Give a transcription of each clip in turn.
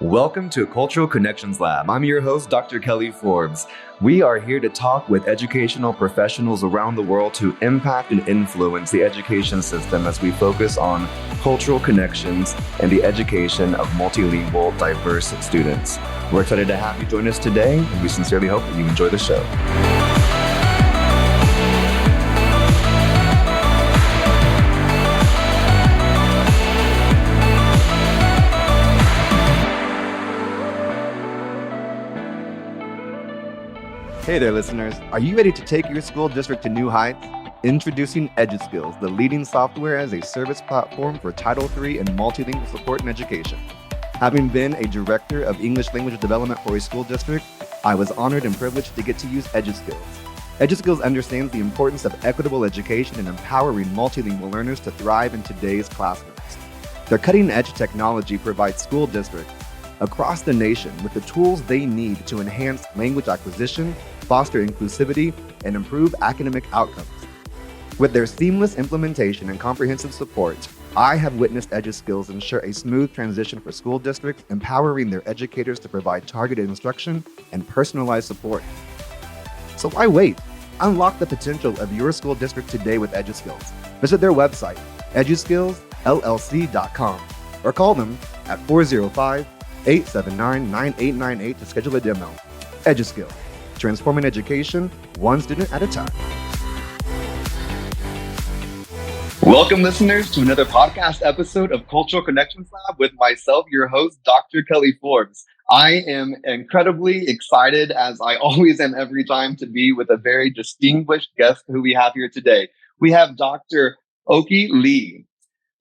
Welcome to Cultural Connections Lab. I'm your host, Dr. Kelly Forbes. We are here to talk with educational professionals around the world to impact and influence the education system as we focus on cultural connections and the education of multilingual, diverse students. We're excited to have you join us today, and we sincerely hope that you enjoy the show. Hey there, listeners. Are you ready to take your school district to new heights? Introducing EduSkills, the leading software as a service platform for Title III and multilingual support in education. Having been a director of English language development for a school district, I was honored and privileged to get to use EduSkills. EduSkills understands the importance of equitable education and empowering multilingual learners to thrive in today's classrooms. Their cutting-edge technology provides school districts across the nation with the tools they need to enhance language acquisition, foster inclusivity, and improve academic outcomes. With their seamless implementation and comprehensive support, I have witnessed EduSkills ensure a smooth transition for school districts, empowering their educators to provide targeted instruction and personalized support. So why wait? Unlock the potential of your school district today with EduSkills. Visit their website, eduskillsllc.com, or call them at 405-879-9898 to schedule a demo. EduSkills, transforming education one student at a time. Welcome, listeners, to another podcast episode of Cultural Connections Lab with myself, your host, Dr. Kelly Forbes. I am incredibly excited, as I always am every time, to be with a very distinguished guest who we have here today. We have Dr. Okhee Lee.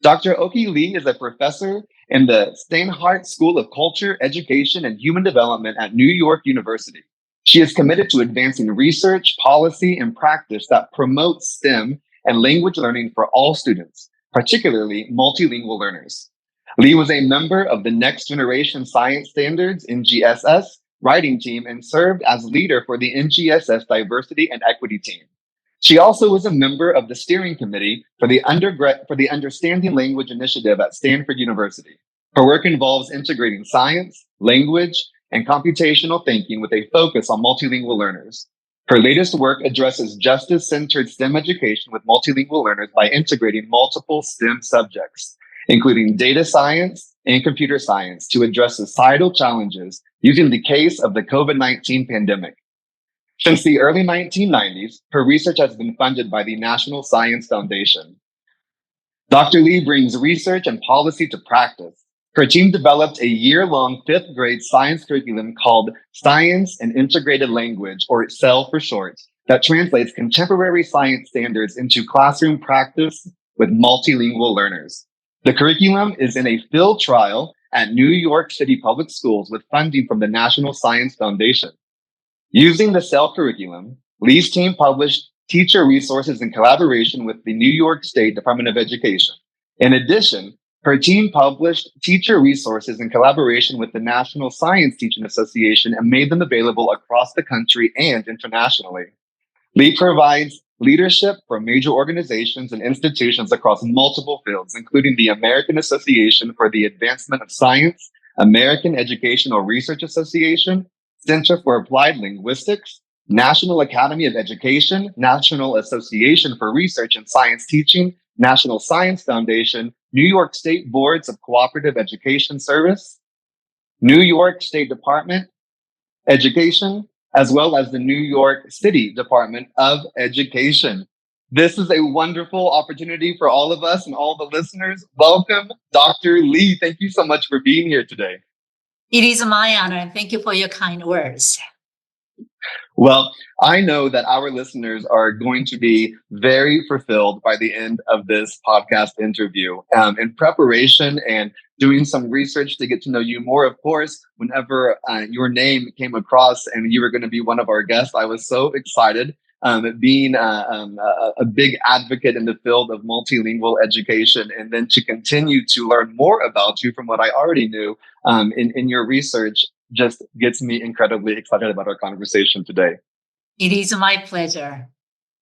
Dr. Okhee Lee is a professor in the Steinhardt School of Culture, Education, and Human Development at New York University. She is committed to advancing research, policy, and practice that promotes STEM and language learning for all students, particularly multilingual learners. Lee was a member of the Next Generation Science Standards (NGSS) writing team and served as leader for the NGSS Diversity and Equity team. She also was a member of the steering committee for the Understanding Language Initiative at Stanford University. Her work involves integrating science, language, and computational thinking with a focus on multilingual learners. Her latest work addresses justice-centered STEM education with multilingual learners by integrating multiple STEM subjects, including data science and computer science, to address societal challenges using the case of the COVID-19 pandemic. Since the early 1990s, her research has been funded by the National Science Foundation. Dr. Lee brings research and policy to practice. Her team developed a year-long fifth grade science curriculum called Science and Integrated Language, or SEL for short, that translates contemporary science standards into classroom practice with multilingual learners. The curriculum is in a field trial at New York City Public Schools with funding from the National Science Foundation. Using the SEL curriculum, Lee's team published teacher resources in collaboration with the New York State Department of Education. In addition, her team published teacher resources in collaboration with the National Science Teaching Association and made them available across the country and internationally. Lee provides leadership for major organizations and institutions across multiple fields, including the American Association for the Advancement of Science, American Educational Research Association, Center for Applied Linguistics, National Academy of Education, National Association for Research and Science Teaching, National Science Foundation, New York State Boards of Cooperative Education Service, New York State Department Education, as well as the New York City Department of Education. This is a wonderful opportunity for all of us and all the listeners. Welcome, Dr. Lee. Thank you so much for being here today. It is my honor, and thank you for your kind words. Well, I know that our listeners are going to be very fulfilled by the end of this podcast interview. In preparation and doing some research to get to know you more, of course, whenever your name came across and you were going to be one of our guests, I was so excited. Being a big advocate in the field of multilingual education, and then to continue to learn more about you from what I already knew in your research just gets me incredibly excited about our conversation today. It is my pleasure.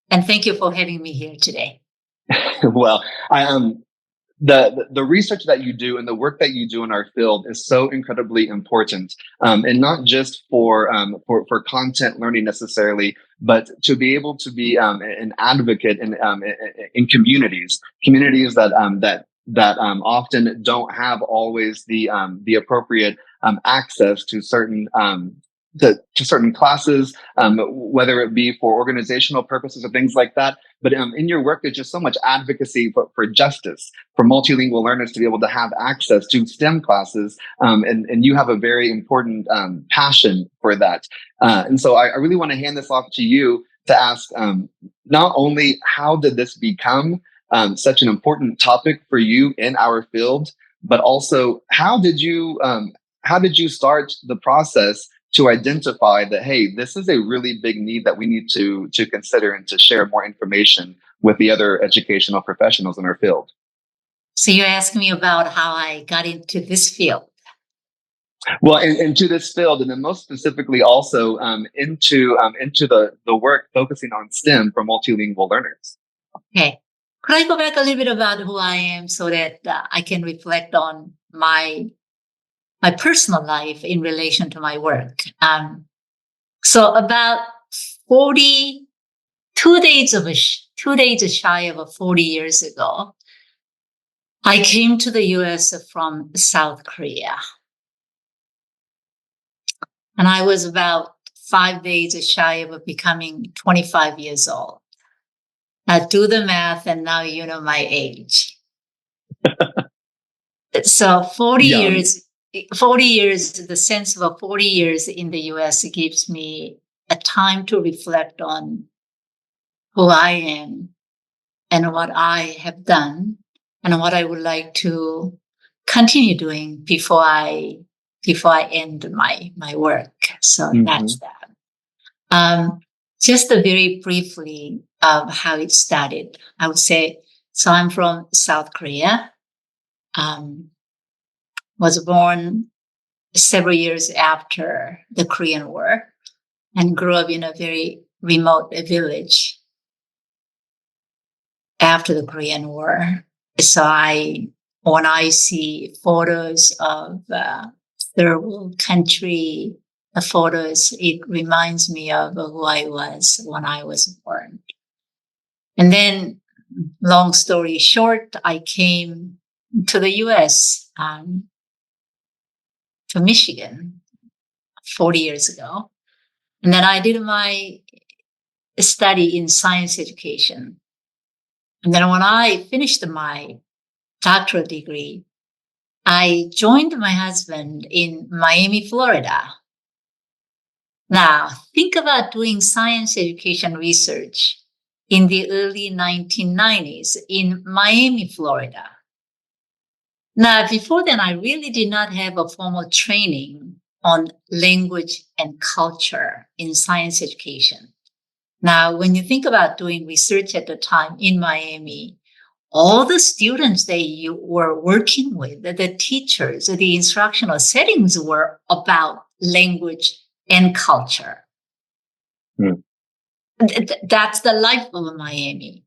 And thank you for having me here today. Well, the research that you do and the work that you do in our field is so incredibly important, and not just for content learning necessarily, but to be able to be an advocate in communities that often don't have always the appropriate access to certain to certain classes, whether it be for organizational purposes or things like that. But in your work, there's just so much advocacy for justice, for multilingual learners to be able to have access to STEM classes. And you have a very important passion for that. And so I really want to hand this off to you to ask not only how did this become such an important topic for you in our field, but also how did you start the process to identify that, hey, this is a really big need that we need to consider and to share more information with the other educational professionals in our field. So you're asking me about how I got into this field. Well, into this field, and then most specifically also into the work focusing on STEM for multilingual learners. Okay. Could I go back a little bit about who I am so that I can reflect on my personal life in relation to my work? So about 2 days shy of 40 years ago, I came to the US from South Korea. And I was about 5 days shy of becoming 25 years old. Do the math, and now you know my age. So 40 years, the sense of 40 years in the US gives me a time to reflect on who I am and what I have done and what I would like to continue doing before I end my work. So that's that. Just very briefly of how it started, I would say. So I'm from South Korea. Was born several years after the Korean War and grew up in a very remote village after the Korean War. So when I see photos of third world country photos, it reminds me of who I was when I was born. And then, long story short, I came to the US, to Michigan 40 years ago. And then I did my study in science education. And then when I finished my doctoral degree, I joined my husband in Miami, Florida. Now, think about doing science education research in the early 1990s in Miami, Florida. Now, before then, I really did not have a formal training on language and culture in science education. Now, when you think about doing research at the time in Miami, all the students that you were working with, the teachers, the instructional settings were about language and culture. That's the life of Miami.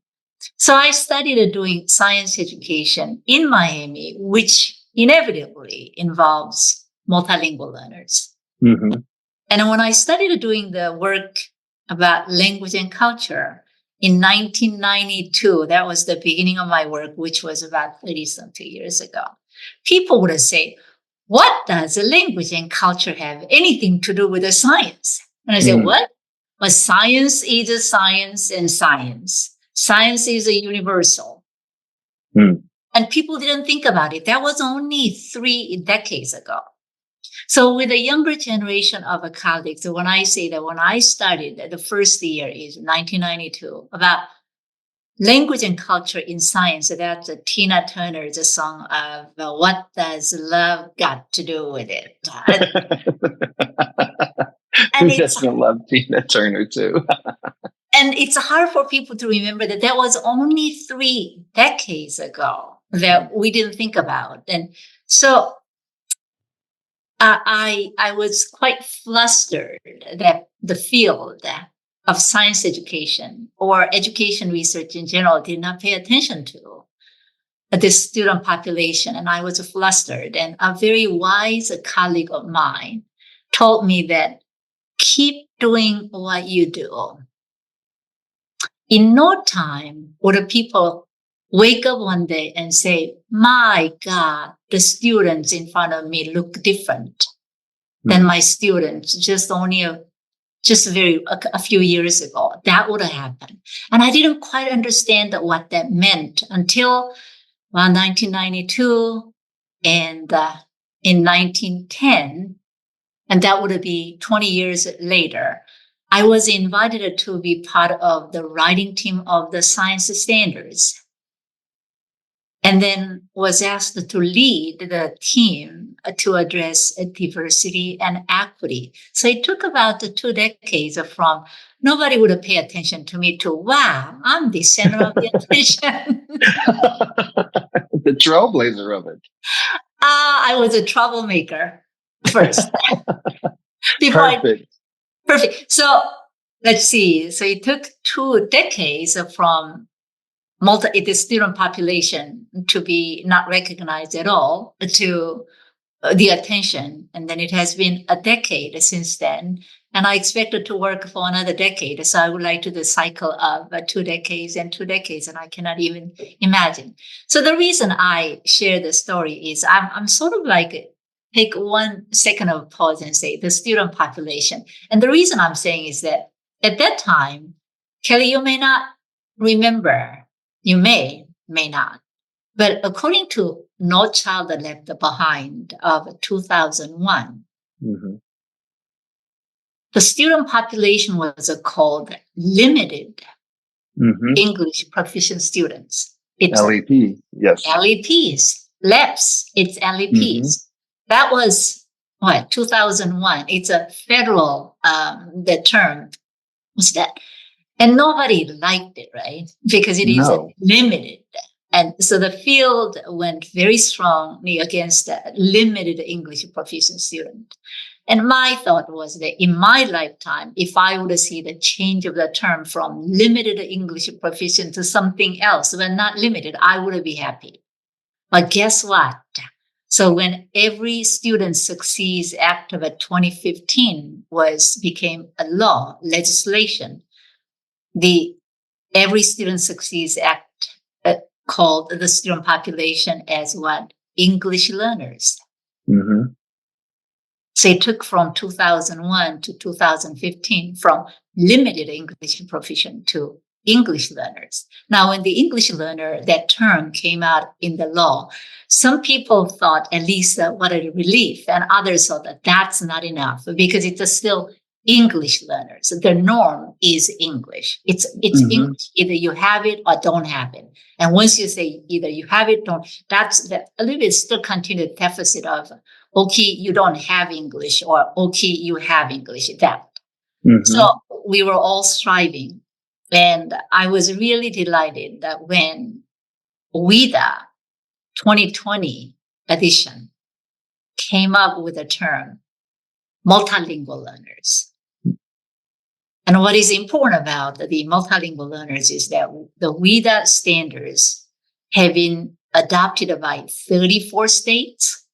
So I studied doing science education in Miami, which inevitably involves multilingual learners. And when I started doing the work about language and culture in 1992, that was the beginning of my work, which was about 30-something years ago, people would say, what does language and culture have anything to do with the science? And I said, what? Well, science is a science and science. Science is a universal. And people didn't think about it. That was only 3 decades ago. So with the younger generation of colleagues, when I say that when I started, the first year is 1992, about language and culture in science, that's Tina Turner's song of What Does Love Got to Do with It? And it's love Tina Turner too. And it's hard for people to remember that that was only 3 decades ago that we didn't think about. And so I was quite flustered that the field of science education or education research in general did not pay attention to the student population, and I was flustered. And a very wise colleague of mine told me that keep doing what you do. In no time, would people wake up one day and say, my God, the students in front of me look different than my students just a few years ago. That would have happened. And I didn't quite understand what that meant until 1992 and in 1910, and that would be 20 years later, I was invited to be part of the writing team of the science standards, and then was asked to lead the team to address diversity and equity. So it took about 2 decades from nobody would pay attention to me to, wow, I'm the center of the attention. The trailblazer of it. I was a troublemaker first. Perfect. So let's see. So it took 2 decades from the student population to be not recognized at all to the attention. And then it has been a decade since then. And I expected to work for another decade. So I would like to do the cycle of 2 decades and 2 decades, and I cannot even imagine. So the reason I share the story is I'm sort of like, take 1 second of pause and say the student population. And the reason I'm saying is that at that time, Kelly, you may not remember, you may not, but according to No Child Left Behind of 2001, the student population was called limited English proficient students. It's LEP, yes. LEPs, LEPs, it's LEPs. That was 2001. It's a federal, the term was that. And nobody liked it, right? Because it is limited. And so the field went very strongly against limited English proficient student. And my thought was that in my lifetime, if I would see the change of the term from limited English proficient to something else, but not limited, I would be happy. But guess what? So when Every Student Succeeds Act of 2015 became a law, legislation, the Every Student Succeeds Act called the student population as what? English learners. So it took from 2001 to 2015 from limited English proficient to English learners. Now, when the English learner, that term came out in the law, some people thought at least what a relief, and others thought that that's not enough because it's still English learners. The norm is English. It's English. Either you have it or don't have it. And once you say either you have it, don't, that's a little bit still continued deficit of, Okhee, you don't have English, or Okhee, you have English. That. So we were all striving. And I was really delighted that when WIDA 2020 edition came up with the term multilingual learners. And what is important about the multilingual learners is that the WIDA standards have been adopted by 34 states.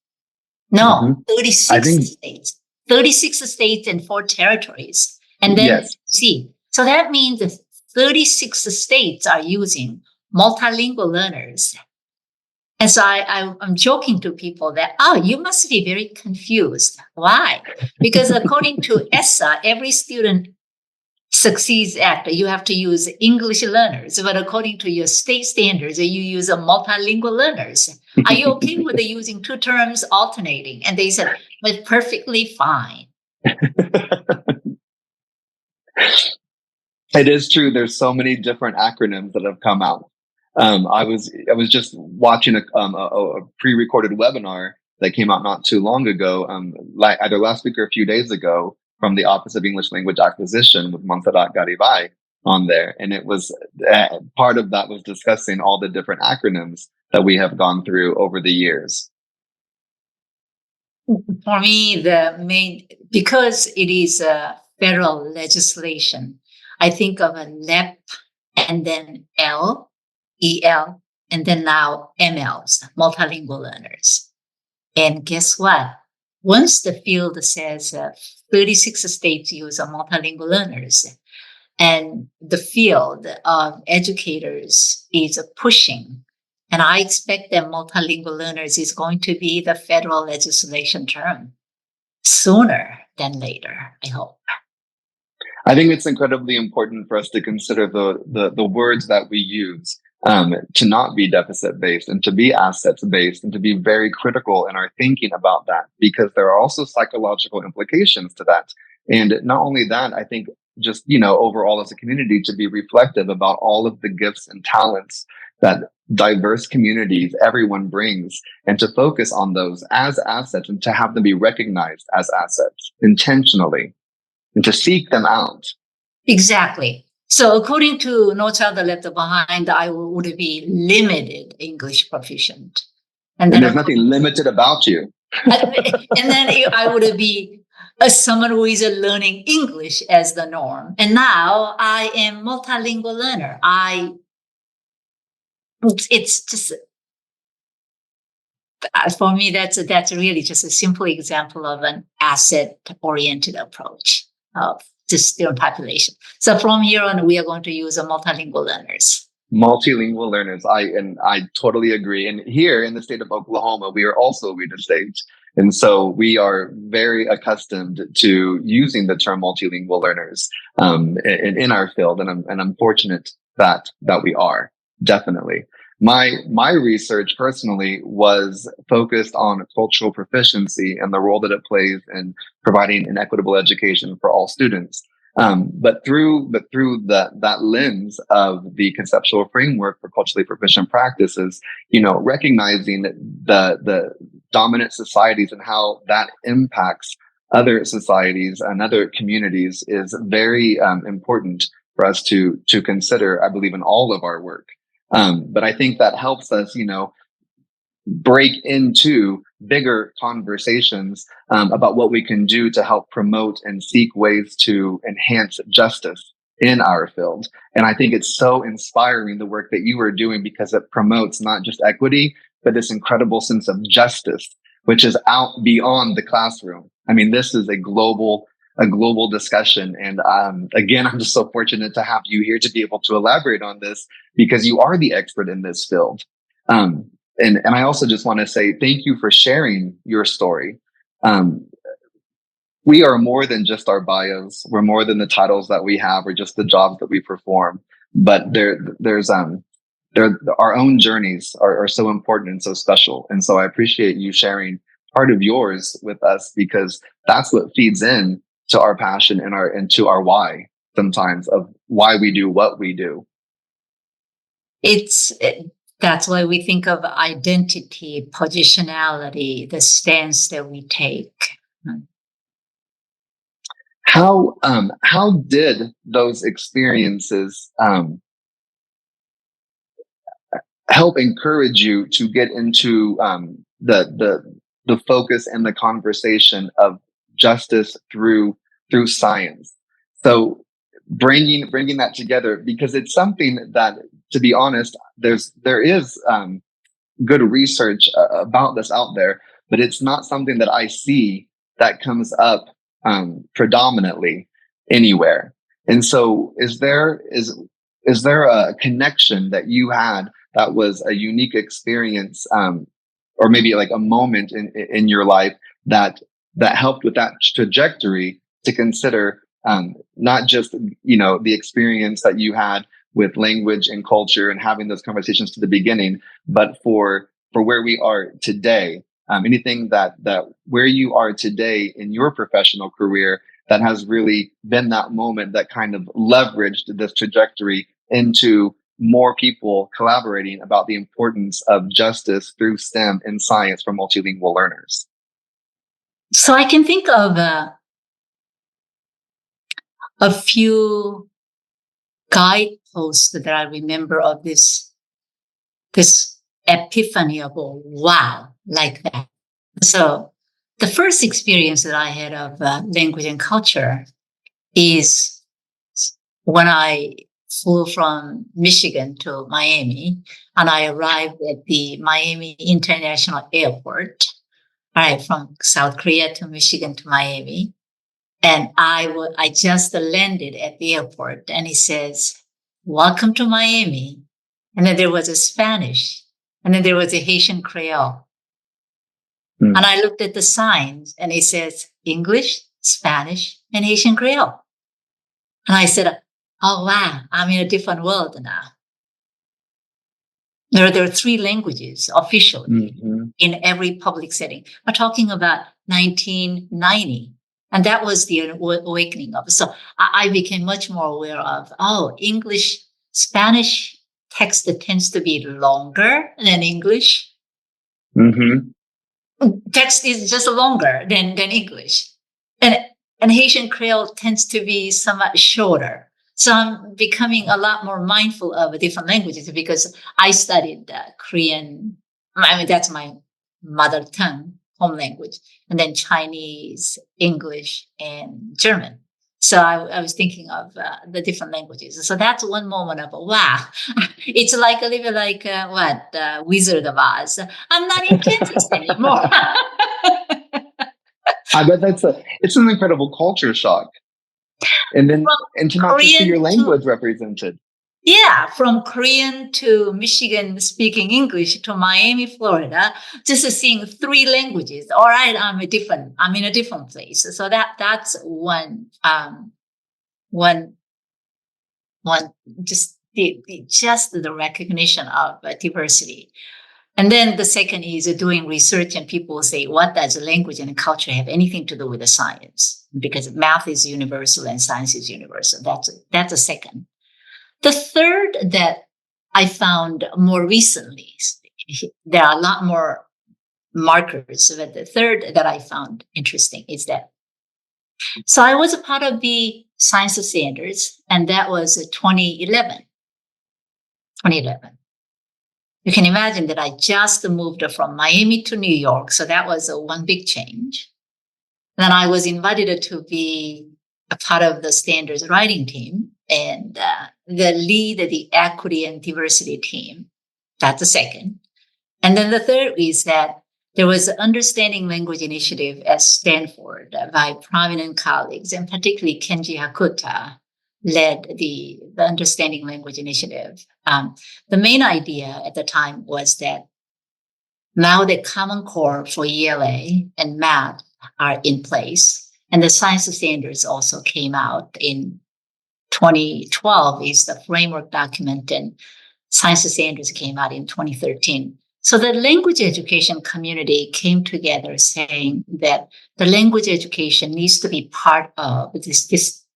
No, 36 states. 36 states and 4 territories. And then so that means that 36 states are using multilingual learners. And so I'm joking to people that, you must be very confused. Why? Because according to ESSA, Every Student Succeeds Act, you have to use English learners. But according to your state standards, you use multilingual learners. Are you okay with using 2 terms alternating? And they said, well, perfectly fine. It is true. There's so many different acronyms that have come out. I was just watching a pre-recorded webinar that came out not too long ago, either last week or a few days ago, from the Office of English Language Acquisition with Montserrat Garibay on there, and it was part of that was discussing all the different acronyms that we have gone through over the years. For me, because it is a federal legislation, I think of a LEP and then EL, and then now MLs, multilingual learners. And guess what? Once the field says 36 states use multilingual learners, and the field of educators is pushing, and I expect that multilingual learners is going to be the federal legislation term sooner than later, I hope. I think it's incredibly important for us to consider the words that we use, to not be deficit based and to be assets based, and to be very critical in our thinking about that, because there are also psychological implications to that. And not only that, I think just, overall as a community, to be reflective about all of the gifts and talents that diverse communities, everyone brings, and to focus on those as assets and to have them be recognized as assets intentionally and to seek them out. Exactly. So according to No Child Left Behind, I would be limited English proficient. And then there's nothing limited about you. And then I would be someone who is learning English as the norm. And now I am multilingual learner. It's just, for me, that's really just a simple example of an asset-oriented approach of the student population. So from here on, we are going to use multilingual learners. Multilingual learners. I totally agree. And here in the state of Oklahoma, we are also a reader state. And so we are very accustomed to using the term multilingual learners in our field. And I'm fortunate that we are, definitely. My research personally was focused on cultural proficiency and the role that it plays in providing an equitable education for all students. But through that lens of the conceptual framework for culturally proficient practices, recognizing the dominant societies and how that impacts other societies and other communities is very important for us to consider, I believe, in all of our work. But I think that helps us, break into bigger conversations about what we can do to help promote and seek ways to enhance justice in our field. And I think it's so inspiring, the work that you are doing, because it promotes not just equity, but this incredible sense of justice, which is out beyond the classroom. I mean, this is a global discussion. And again, I'm just so fortunate to have you here to be able to elaborate on this, because you are the expert in this field. And I also just want to say thank you for sharing your story. We are more than just our bios. We're more than the titles that we have or just the jobs that we perform. But there's our own journeys are so important and so special. And so I appreciate you sharing part of yours with us, because that's what feeds in to our passion and to our why, sometimes, of why we do what we do. That's why we think of identity, positionality, the stance that we take. How did those experiences help encourage you to get into the focus and the conversation of justice through science? So bringing that together, because it's something that, to be honest, there is good research about this out there, but it's not something that I see that comes up predominantly anywhere. And so is there a connection that you had that was a unique experience, or maybe like a moment in your life that helped with that trajectory, to consider not just the experience that you had with language and culture and having those conversations to the beginning, but for where we are today? Anything that where you are today in your professional career that has really been that moment that kind of leveraged this trajectory into more people collaborating about the importance of justice through STEM and science for multilingual learners? So I can think of a few guideposts that I remember of this epiphany of, oh, wow, like that. So the first experience that I had of language and culture is when I flew from Michigan to Miami, and I arrived at the Miami International Airport. All right, from South Korea to Michigan to Miami. And I just landed at the airport, and he says, "Welcome to Miami." And then there was a Spanish, and then there was a Haitian Creole. And I looked at the signs, and it says English, Spanish, and Haitian Creole. And I said, "Oh, wow, I'm in a different world now." There are three languages officially in every public setting. We're talking about 1990. And that was the awakening of it. So I became much more aware of, English, Spanish text tends to be longer than English. Text is just longer than English. And Haitian Creole tends to be somewhat shorter. So I'm becoming a lot more mindful of different languages because I studied Korean. I mean, that's my mother tongue, home language, and then Chinese, English, and German. So I was thinking of the different languages. So that's one moment of, wow, it's like a little like, Wizard of Oz. I'm not in Kansas anymore. I bet it's an incredible culture shock. And then, and to not just see your language represented. Yeah, from Korean to Michigan speaking English to Miami, Florida, just seeing three languages. All right, I'm in a different place. So that's one just the recognition of diversity. And then the second is doing research, and people say, what does language and culture have anything to do with the science? Because math is universal and science is universal. That's a second. The third that I found more recently, there are a lot more markers, but the third that I found interesting is that. So I was a part of the Science of Standards, and that was 2011. You can imagine that I just moved from Miami to New York. So that was one big change. Then I was invited to be a part of the standards writing team and lead the equity and diversity team. That's the second. And then the third is that there was an understanding language initiative at Stanford by prominent colleagues, and particularly Kenji Hakuta led the Understanding Language Initiative. The main idea at the time was that now the Common Core for ELA and math are in place, and the Science of Standards also came out in 2012 is the framework document, and Science of Standards came out in 2013. So the language education community came together saying that the language education needs to be part of this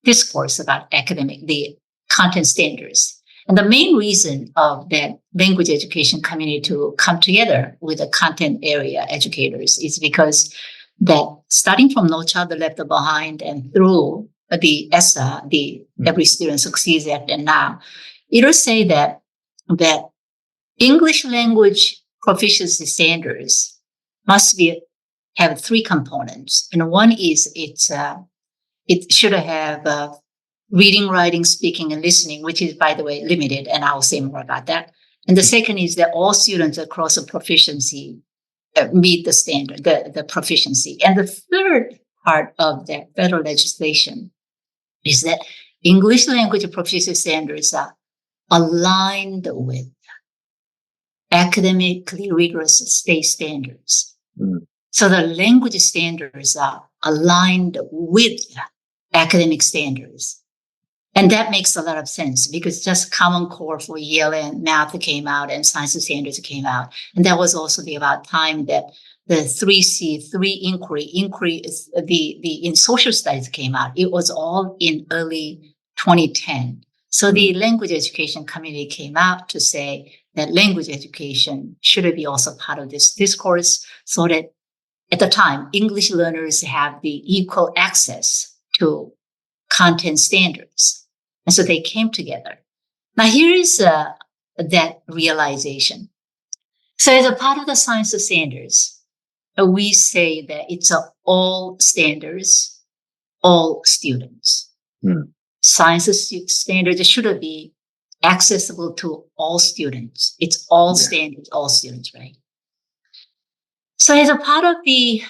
discourse about the content standards. And the main reason of that language education community to come together with the content area educators is because that starting from No Child Left Behind and through the ESSA, the Every Student Succeeds Act, and now, it'll say that English language proficiency standards must have three components. And one is it should have reading, writing, speaking, and listening, which is, by the way, limited, and I'll say more about that. And the second is that all students across the proficiency meet the standard, the proficiency. And the third part of that federal legislation is that English language proficiency standards are aligned with academically rigorous state standards. So the language standards are aligned with academic standards. And that makes a lot of sense because just Common Core for ELA and math came out and Science of Standards came out. And that was also about time that the 3C, inquiry is in social studies came out. It was all in early 2010. So the language education community came out to say that language education should be also part of this discourse so that at the time, English learners have the equal access to content standards. And so they came together. Now here is that realization. So as a part of the Science of Standards, we say that it's all standards, all students. Science of Standards should be accessible to all students. It's all standards, all students, right? So as a part of the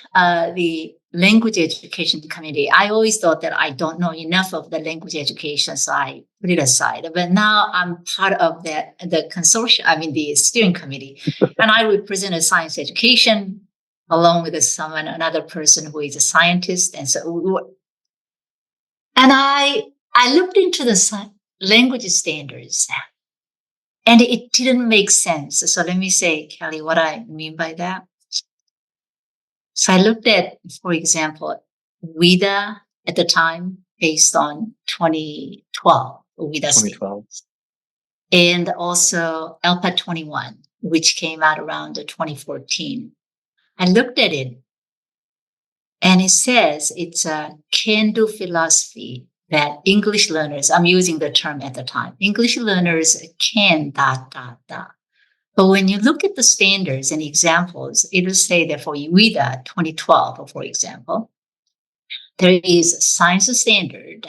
language education community, I always thought that I don't know enough of the language education, so I put it aside. But now I'm part of the consortium, the steering committee, and I represent a science education along with another person who is a scientist. And I looked into the language standards, and it didn't make sense. So let me say, Kelly, what I mean by that. So I looked at, for example, WIDA at the time based on 2012, WIDA 2012. and also ELPA 21, which came out around 2014. I looked at it and it says it's a can-do philosophy that English learners, I'm using the term at the time, English learners can ... But when you look at the standards and examples, it will say that for WIDA 2012, for example, there is a science standard.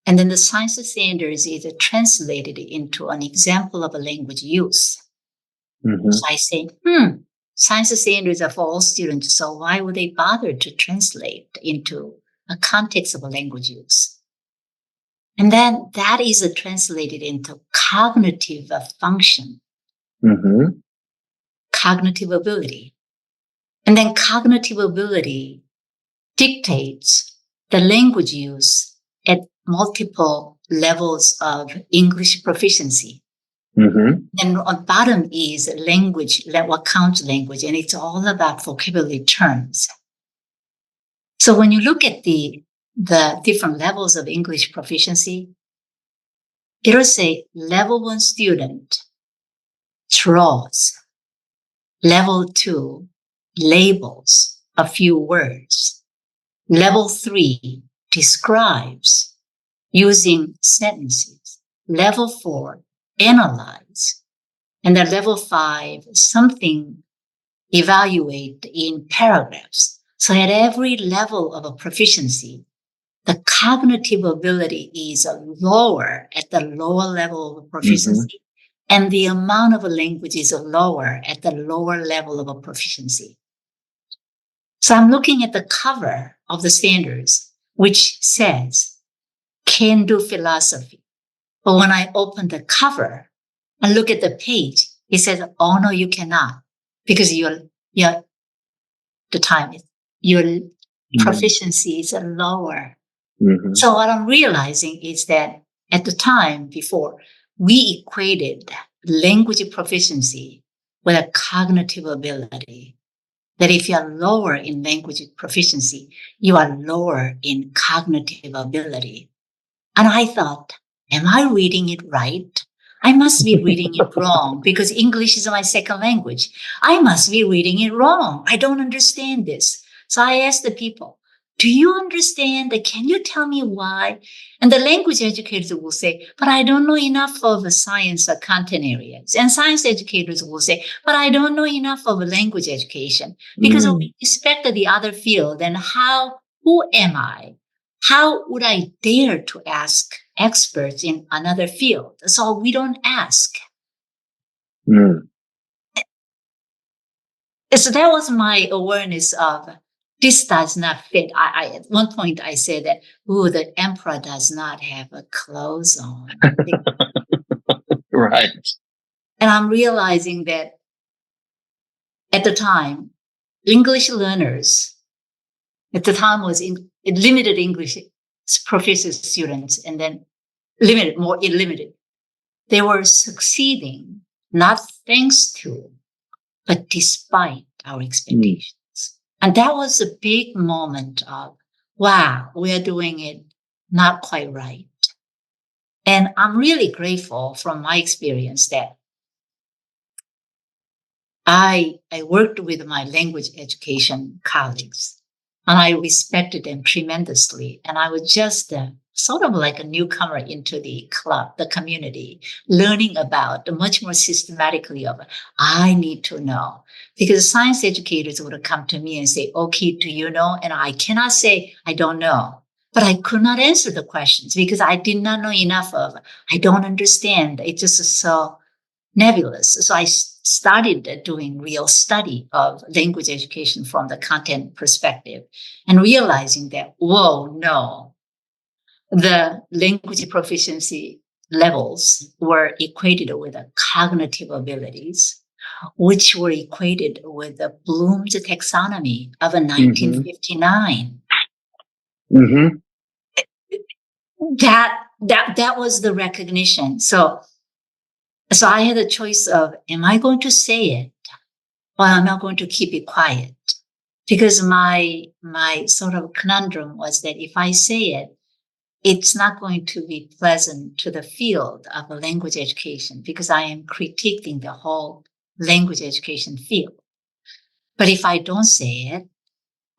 And then the science standards is translated into an example of a language use. Mm-hmm. So I say, science standards are for all students, so why would they bother to translate into a context of a language use? And then that is translated into cognitive function. Mm-hmm. Cognitive ability. And then cognitive ability dictates the language use at multiple levels of English proficiency. Mm-hmm. And on bottom is language, what counts language, and it's all about vocabulary terms. So when you look at the different levels of English proficiency, it'll say level 1 student draws. Level 2 labels a few words. Level 3 describes using sentences. Level 4 analyze. And then level 5 something evaluate in paragraphs. So at every level of a proficiency, the cognitive ability is lower at the lower level of proficiency. Mm-hmm. And the amount of a language is lower at the lower level of a proficiency. So I'm looking at the cover of the standards, which says, can-do philosophy. But when I open the cover and look at the page, it says, oh no, you cannot, because your proficiency is lower. Mm-hmm. So what I'm realizing is that at the time before, we equated language proficiency with a cognitive ability. That if you are lower in language proficiency, you are lower in cognitive ability. And I thought, am I reading it right? I must be reading it wrong because English is my second language. I must be reading it wrong. I don't understand this. So I asked the people, do you understand? Can you tell me why? And the language educators will say, but I don't know enough of the science content areas. And science educators will say, but I don't know enough of language education because we respect the other field. And who am I? How would I dare to ask experts in another field? So we don't ask. So that was my awareness of this does not fit. At one point I said that, the emperor does not have clothes on. Right. And I'm realizing that at the time, English learners, at the time was limited English proficient students, and then limited. They were succeeding, not thanks to, but despite our expectations. And that was a big moment of, wow, we are doing it not quite right. And I'm really grateful from my experience that I worked with my language education colleagues and I respected them tremendously. And I was just sort of like a newcomer into the club, the community, learning about much more systematically of, I need to know. Because science educators would come to me and say, Okhee, do you know? And I cannot say, I don't know. But I could not answer the questions because I did not know enough of, I don't understand. It's just so nebulous. So I started doing real study of language education from the content perspective and realizing that, whoa, no, the language proficiency levels were equated with the cognitive abilities, which were equated with the Bloom's taxonomy of 1959. Mm-hmm. That was the recognition. So I had a choice of, am I going to say it or am I going to keep it quiet? Because my sort of conundrum was that if I say it, it's not going to be pleasant to the field of language education because I am critiquing the whole language education field. But if I don't say it,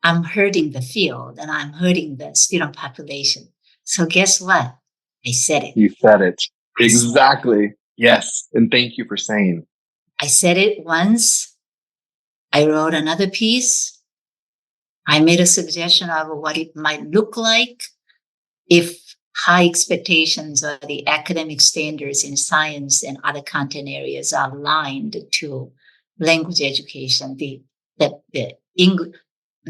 I'm hurting the field and I'm hurting the student population. So guess what? I said it. You said it. Exactly. Yes. And thank you for saying. I said it once. I wrote another piece. I made a suggestion of what it might look like if high expectations of the academic standards in science and other content areas are aligned to language education, the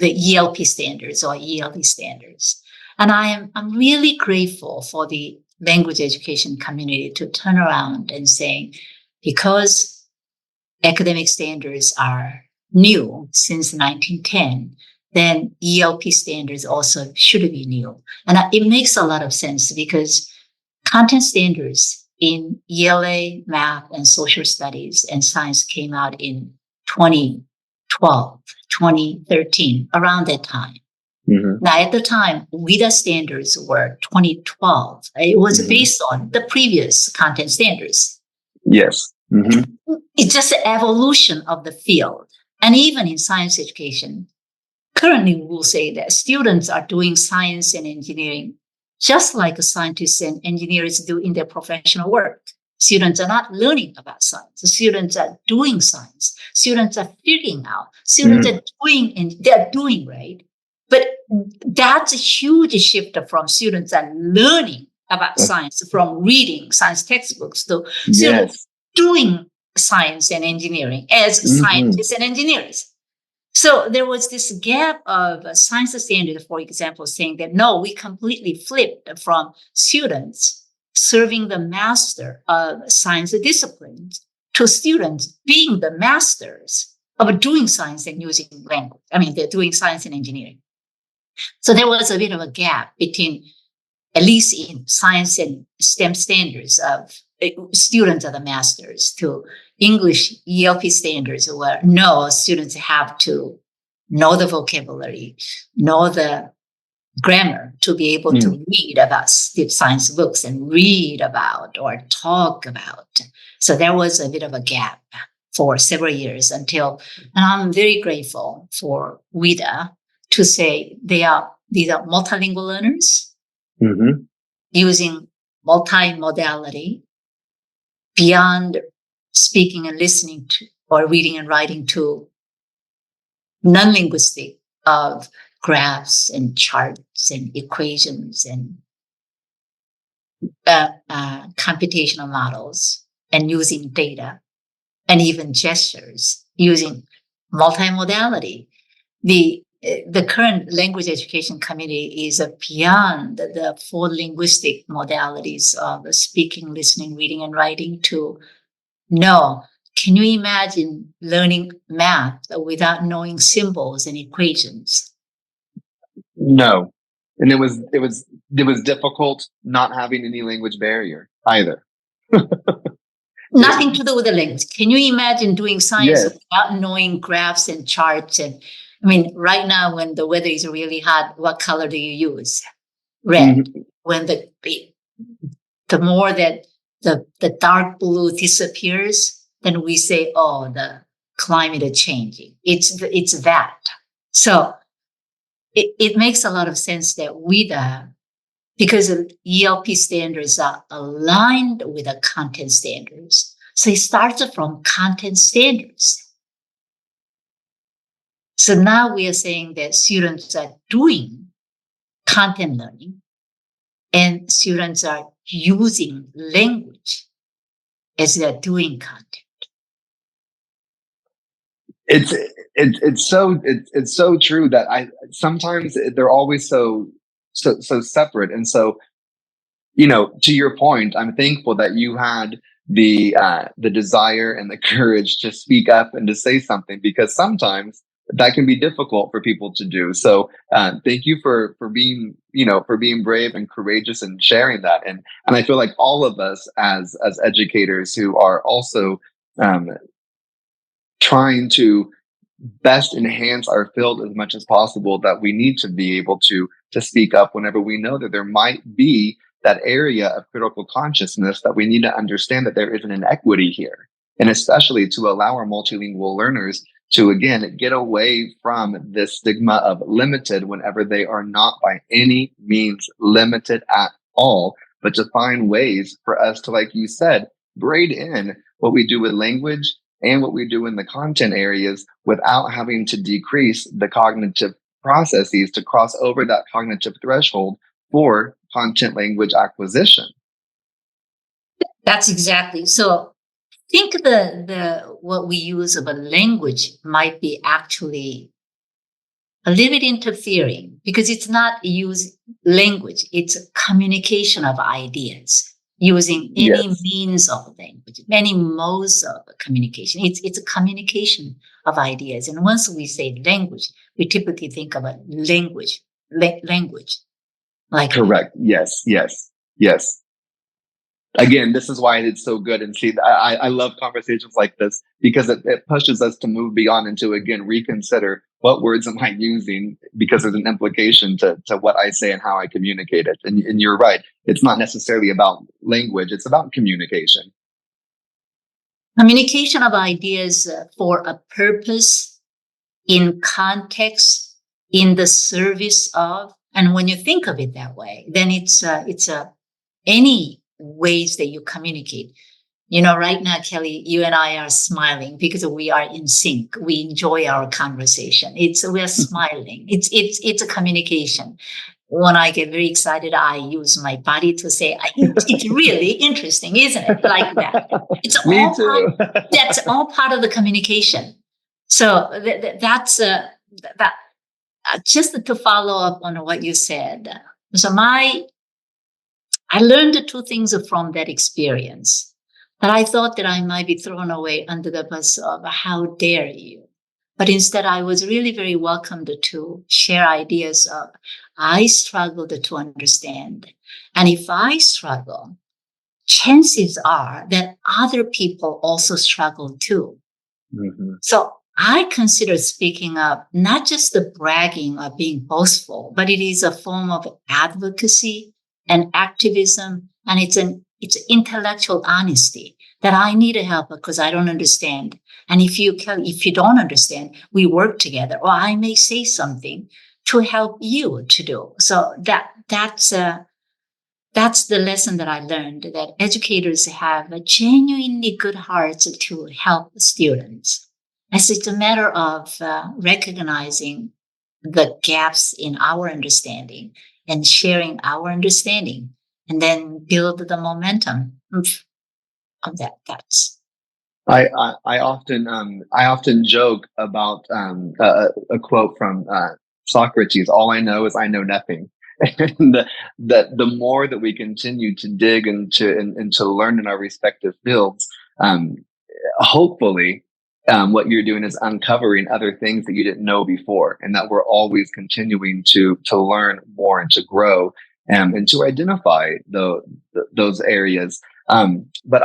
ELP standards or ELD standards. And I'm really grateful for the language education community to turn around and saying, because academic standards are new since 1910, then ELP standards also should be new. And it makes a lot of sense because content standards in ELA, math, and social studies and science came out in 2012, 2013, around that time. Mm-hmm. Now, at the time, WIDA standards were 2012. It was based on the previous content standards. Yes. Mm-hmm. It's just the evolution of the field. And even in science education, currently we will say that students are doing science and engineering just like scientists and engineers do in their professional work. Students are not learning about science. The students are doing science. Students are figuring out. Students are doing, and they're doing, right? But that's a huge shift from students are learning about science, from reading science textbooks to students doing science and engineering as scientists and engineers. So there was this gap of science standard, for example, saying that, no, we completely flipped from students serving the master of science disciplines to students being the masters of doing science and using language. I mean, they're doing science and engineering. So there was a bit of a gap between, at least in science and STEM standards, of students are the masters to English ELP standards where no, students have to know the vocabulary, know the grammar to be able to read about science books and read about or talk about. So there was a bit of a gap for several years until, and I'm very grateful for WIDA to say these are multilingual learners using multimodality beyond speaking and listening to or reading and writing to non-linguistic of graphs and charts and equations and computational models and using data and even gestures using multimodality. The current language education community is beyond the four linguistic modalities of speaking, listening, reading, and writing to no. Can you imagine learning math without knowing symbols and equations? No. And it was difficult not having any language barrier either. Nothing to do with the language. Can you imagine doing science without knowing graphs and charts? And I mean, right now when the weather is really hot, what color do you use? Red. When the more that the dark blue disappears, then we say, oh, the climate is changing. It's that. So it makes a lot of sense that because ELP standards are aligned with the content standards. So it starts from content standards. So now we are saying that students are doing content learning, and students are using language as they're doing content. It's so true that I sometimes they're always so separate. And so, to your point, I'm thankful that you had the desire and the courage to speak up and to say something, because sometimes that can be difficult for people to do. So thank you for being for being brave and courageous and sharing that. And I feel like all of us as educators who are also um, trying to best enhance our field as much as possible, that we need to be able to speak up whenever we know that there might be that area of critical consciousness, that we need to understand that there is an inequity here, and especially to allow our multilingual learners to again get away from this stigma of limited whenever they are not by any means limited at all, but to find ways for us to, like you said, braid in what we do with language and what we do in the content areas without having to decrease the cognitive processes to cross over that cognitive threshold for content language acquisition. That's exactly. So think the what we use of a language might be actually a little bit interfering, because it's not use language, it's a communication of ideas using any Yes. means of language, many modes of communication. It's a communication of ideas. And once we say language, we typically think of a language like Correct. Yes. Again, this is why it's so good. And see, I love conversations like this, because it pushes us to move beyond and to, again, reconsider what words am I using, because there's an implication to what I say and how I communicate it. And you're right. It's not necessarily about language. It's about communication. communication of ideas for a purpose, in context, in the service of. And when you think of it that way, then it's any ways that you communicate. Right now, Kelly, you and I are smiling because we are in sync. We enjoy our conversation. We're smiling. It's a communication. When I get very excited, I use my body to say, it's really interesting, isn't it? Like that. It's Me all too. that's all part of the communication. So that's that. Just to follow up on what you said. So I learned the two things from that experience, that I thought that I might be thrown away under the bus of how dare you. But instead, I was really very welcomed to share ideas of I struggled to understand. And if I struggle, chances are that other people also struggle too. Mm-hmm. So I consider speaking up not just the bragging or being boastful, but it is a form of advocacy and activism, and it's intellectual honesty, that I need help because I don't understand. And if you don't understand, we work together, or I may say something to help you to do. So that's the lesson that I learned, that educators have a genuinely good hearts to help students. As it's a matter of recognizing the gaps in our understanding and sharing our understanding, and then build the momentum of that. I often joke about a quote from Socrates: "All I know is I know nothing." And that the more that we continue to dig and to learn in our respective fields, hopefully, what you're doing is uncovering other things that you didn't know before, and that we're always continuing to learn more and to grow, and to identify those areas. But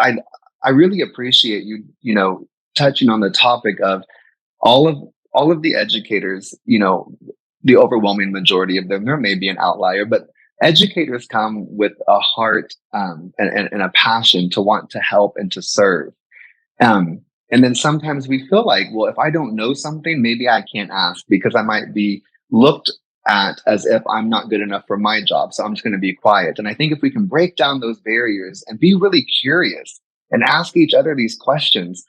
I really appreciate you touching on the topic of all of the educators. The overwhelming majority of them, there may be an outlier, but educators come with a heart and a passion to want to help and to serve. And then sometimes we feel like, well, if I don't know something, maybe I can't ask because I might be looked at as if I'm not good enough for my job. So I'm just going to be quiet. And I think if we can break down those barriers and be really curious and ask each other these questions,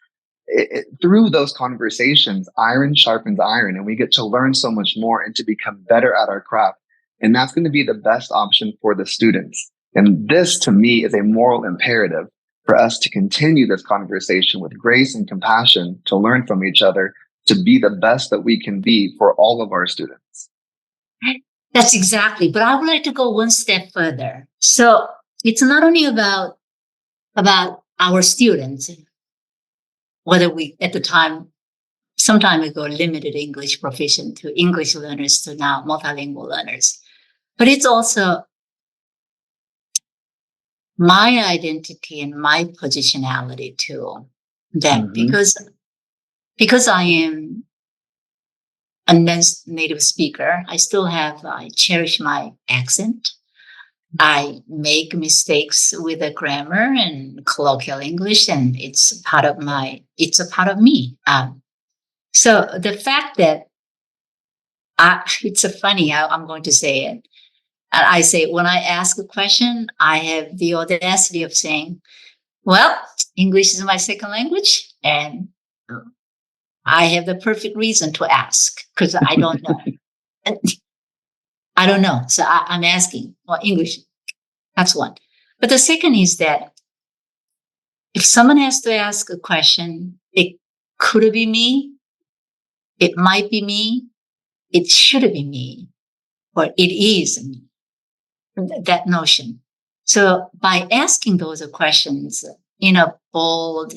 through those conversations, iron sharpens iron, and we get to learn so much more and to become better at our craft. And that's going to be the best option for the students. And this, to me, is a moral imperative for us to continue this conversation with grace and compassion, to learn from each other, to be the best that we can be for all of our students. That's exactly. But I would like to go one step further. So it's not only about our students, whether we at the time, some time ago, limited English proficient to English learners to now multilingual learners, but it's also my identity and my positionality too. That because I am a native speaker, I cherish my accent. I make mistakes with the grammar and colloquial English, and it's a part of me. So the fact that it's a funny, I'm going to say it. And I say, when I ask a question, I have the audacity of saying, well, English is my second language, and I have the perfect reason to ask because I don't know. I don't know. So I'm asking, well, English, that's one. But the second is that if someone has to ask a question, it could be me, it might be me, it should be me, or it is me. That notion. So by asking those questions in a bold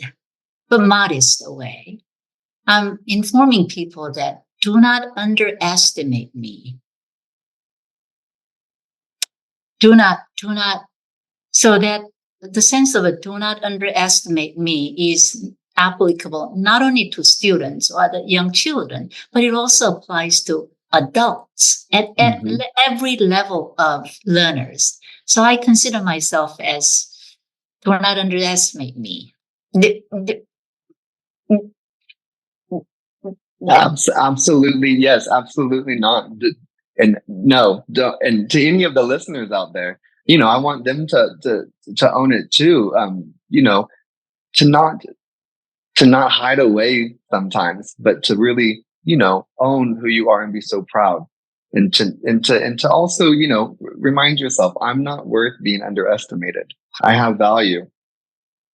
but modest way, I'm informing people that do not underestimate me. Do not. So that the sense of do not underestimate me is applicable not only to students or the young children, but it also applies to adults at every level of learners. So I consider myself as do not underestimate me. Absolutely, yes, absolutely not. And no, don't, and to any of the listeners out there, I want them to own it too. To not hide away sometimes, but to really, own who you are and be so proud. And to also, remind yourself, I'm not worth being underestimated. I have value.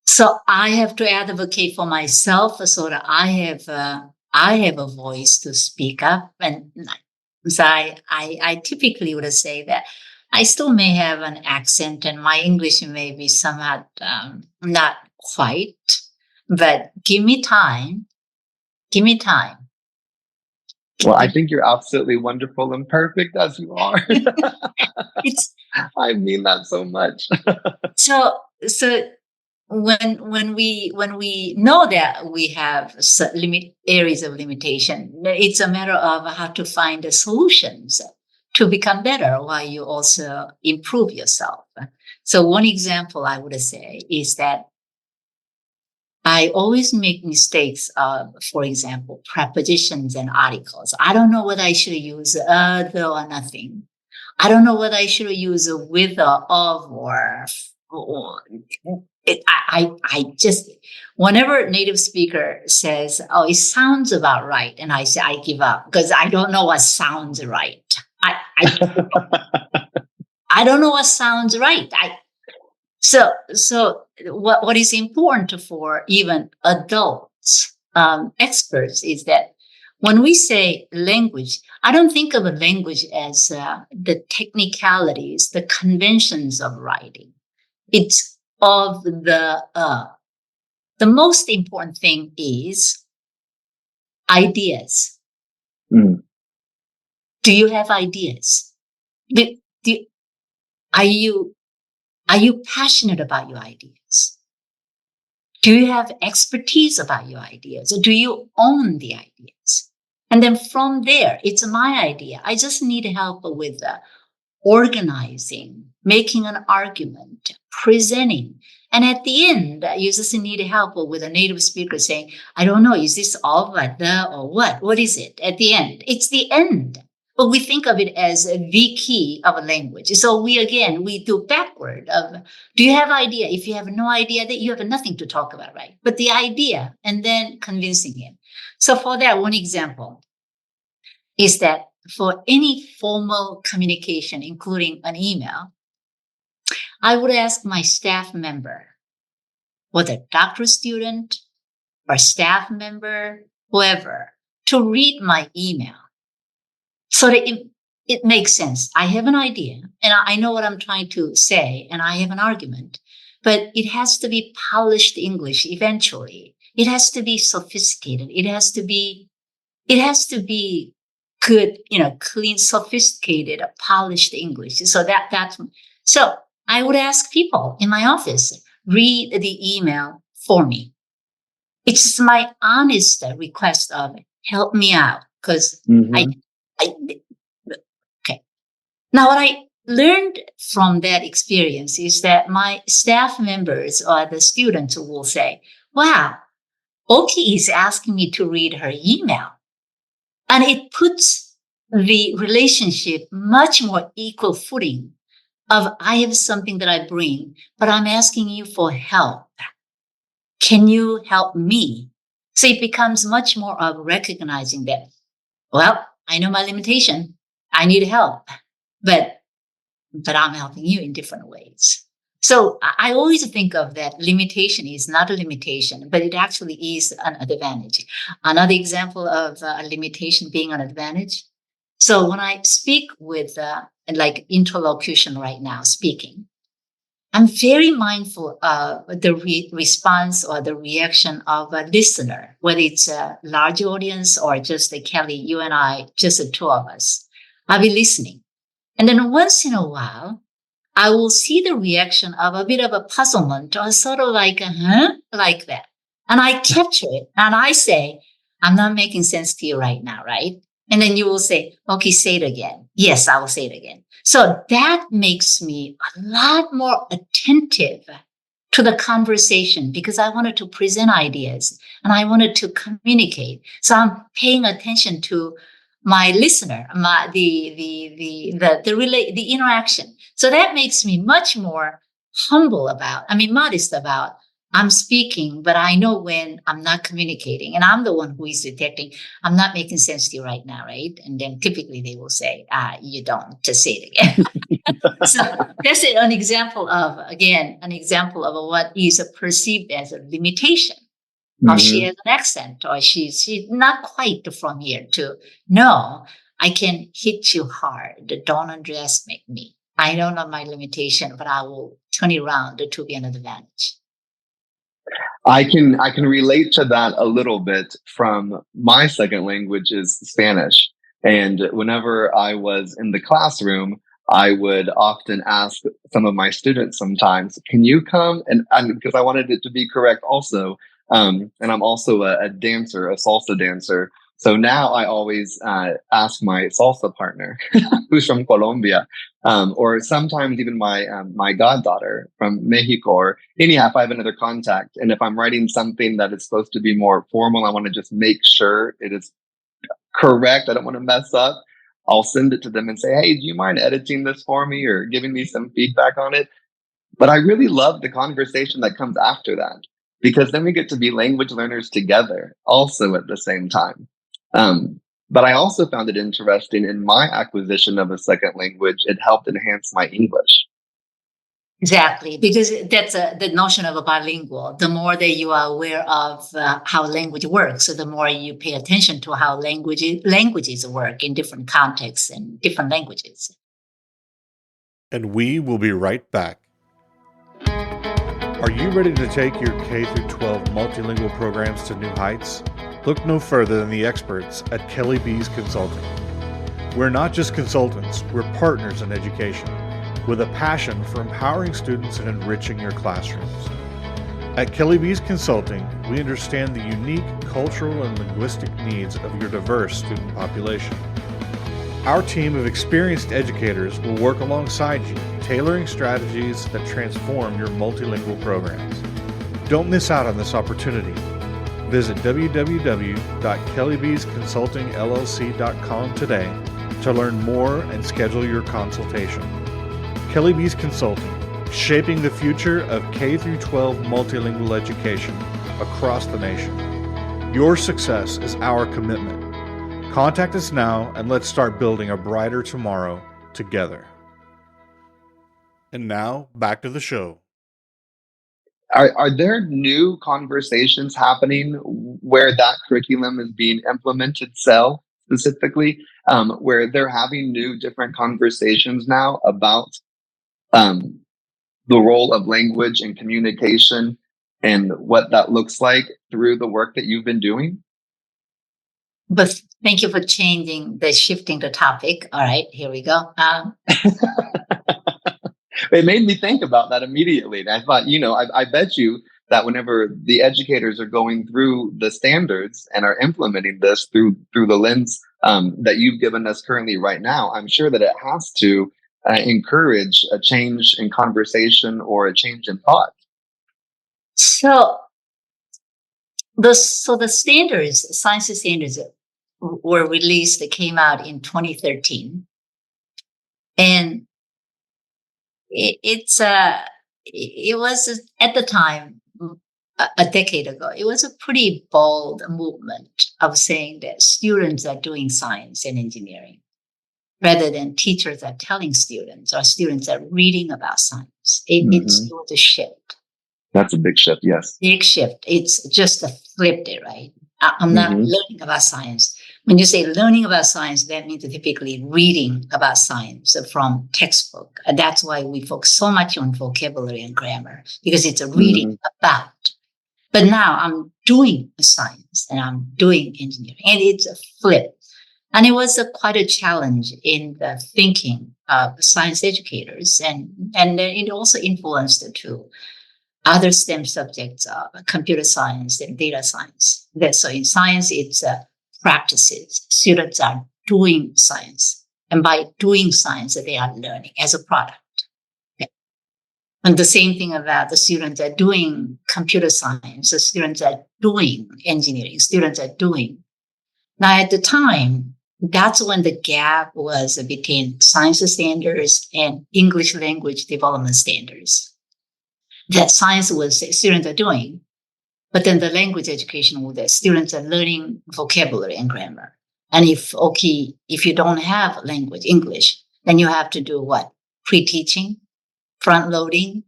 So I have to advocate for myself so that I have a voice to speak up. And so I typically would say that I still may have an accent and my English may be somewhat not quite, but give me time. Give me time. Well, I think you're absolutely wonderful and perfect as you are. I mean that so much. So when we know that we have areas of limitation, it's a matter of how to find the solutions to become better while you also improve yourself. So one example I would say is that I always make mistakes of, for example, prepositions and articles. I don't know whether I should use the or nothing. I don't know whether I should use with or of or I just, whenever native speaker says, oh, it sounds about right. And I say, I give up because I don't know what sounds right. I don't know what sounds right. So what is important for even adults, experts is that when we say language, I don't think of a language as the technicalities, the conventions of writing. It's of the most important thing is ideas. Do you have ideas? Are you passionate about your ideas? Do you have expertise about your ideas? Or do you own the ideas? And then from there, it's my idea. I just need help with organizing, making an argument, presenting. And at the end, you just need help with a native speaker saying, I don't know, is this all but the or what? What is it at the end? It's the end. But we think of it as the key of a language. So we do backward of, do you have idea? If you have no idea, that you have nothing to talk about, right? But the idea and then convincing him. So for that, one example is that for any formal communication, including an email, I would ask my staff member, whether doctoral student or staff member, whoever, to read my email so that it makes sense. I have an idea and I know what I'm trying to say and I have an argument, but it has to be polished English eventually. It has to be sophisticated. It has to be good, clean, sophisticated, polished English. So so I would ask people in my office, read the email for me. It's just my honest request of help me out because okay. Now, what I learned from that experience is that my staff members or the students will say, wow, Okhee is asking me to read her email. And it puts the relationship much more equal footing of I have something that I bring, but I'm asking you for help. Can you help me? So it becomes much more of recognizing that, well, I know my limitation. I need help, but I'm helping you in different ways. So I always think of that limitation is not a limitation, but it actually is an advantage. Another example of a limitation being an advantage. So when I speak with like interlocution right now, speaking, I'm very mindful of the response or the reaction of a listener, whether it's a large audience or just Kelly, you and I, just the two of us. I'll be listening. And then once in a while, I will see the reaction of a bit of a puzzlement or sort of like, like that. And I capture it and I say, I'm not making sense to you right now, right? And then you will say, okay, say it again. Yes, I will say it again. So that makes me a lot more attentive to the conversation because I wanted to present ideas and I wanted to communicate. So I'm paying attention to my listener, the interaction. So that makes me much more modest about I'm speaking, but I know when I'm not communicating and I'm the one who is detecting, I'm not making sense to you right now, right? And then typically they will say, you don't, just say it again. So that's an example of what is perceived as a limitation. Or she has an accent, or she's not quite from here to, no, I can hit you hard. Don't underestimate me. I know not my limitation, but I will turn it around to be an advantage. I can relate to that a little bit from my second language is Spanish. And whenever I was in the classroom, I would often ask some of my students sometimes, can you come? And because I wanted it to be correct also. And I'm also a dancer, a salsa dancer. So now I always ask my salsa partner, who's from Colombia, or sometimes even my goddaughter from Mexico, or anyhow, if I have another contact. And if I'm writing something that is supposed to be more formal, I want to just make sure it is correct. I don't want to mess up. I'll send it to them and say, hey, do you mind editing this for me or giving me some feedback on it? But I really love the conversation that comes after that, because then we get to be language learners together also at the same time. But I also found it interesting in my acquisition of a second language, it helped enhance my English. Exactly, because that's the notion of a bilingual. The more that you are aware of how language works, so the more you pay attention to how languages work in different contexts and different languages. And we will be right back. Are you ready to take your K-12 multilingual programs to new heights? Look no further than the experts at Kelly B's Consulting. We're not just consultants, we're partners in education, with a passion for empowering students and enriching your classrooms. At Kelly B's Consulting, we understand the unique cultural and linguistic needs of your diverse student population. Our team of experienced educators will work alongside you, tailoring strategies that transform your multilingual programs. Don't miss out on this opportunity. Visit www.kellybsconsultingllc.com today to learn more and schedule your consultation. Kelly B's Consulting, shaping the future of K-12 multilingual education across the nation. Your success is our commitment. Contact us now and let's start building a brighter tomorrow together. And now, back to the show. Are there new conversations happening where that curriculum is being implemented specifically, where they're having new different conversations now about um, the role of language and communication and what that looks like through the work that you've been doing? But thank you for shifting the topic. All right, here we go. It made me think about that immediately. And I thought, I bet you that whenever the educators are going through the standards and are implementing this through the lens that you've given us currently right now, I'm sure that it has to encourage a change in conversation or a change in thought. So the standards, science standards were released, they came out in 2013. And it was at the time, a decade ago, it was a pretty bold movement of saying that students are doing science and engineering rather than teachers are telling students or students are reading about science. It was a shift. That's a big shift, yes. Big shift. It's just flipped it, right? I'm not learning about science. When you say learning about science, that means typically reading about science from textbook. And that's why we focus so much on vocabulary and grammar, because it's a reading about. But now I'm doing science and I'm doing engineering, and it's a flip. And it was quite a challenge in the thinking of science educators, and it also influenced to other STEM subjects, computer science and data science. So in science, it's practices. Students are doing science. And by doing science, they are learning as a product. Okay. And the same thing about the students are doing computer science. The students are doing engineering. Students are doing. Now, at the time, that's when the gap was between science standards and English language development standards. That science was students are doing, but then the language education was that students are learning vocabulary and grammar. And if you don't have language, English, then you have to do what? Pre-teaching, front-loading,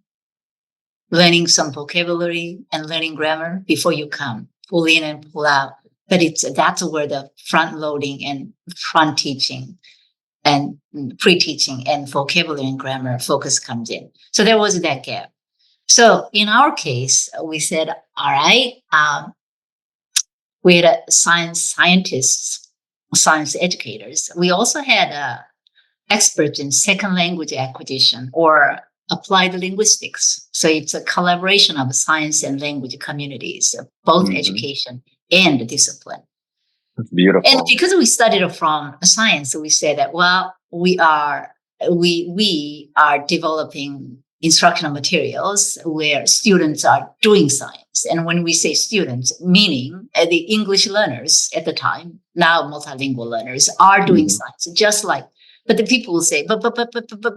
learning some vocabulary and learning grammar before you come, pull in and pull out. But that's where the front-loading and front-teaching and pre-teaching and vocabulary and grammar focus comes in. So there was that gap. So in our case, we said, all right, we had scientists, science educators. We also had experts in second language acquisition or applied linguistics. So it's a collaboration of science and language communities, both education and discipline. That's beautiful. And because we studied from science, we said that, well, we are developing instructional materials where students are doing science. And when we say students, meaning the English learners at the time, now multilingual learners, are doing science, just like, but the people will say, but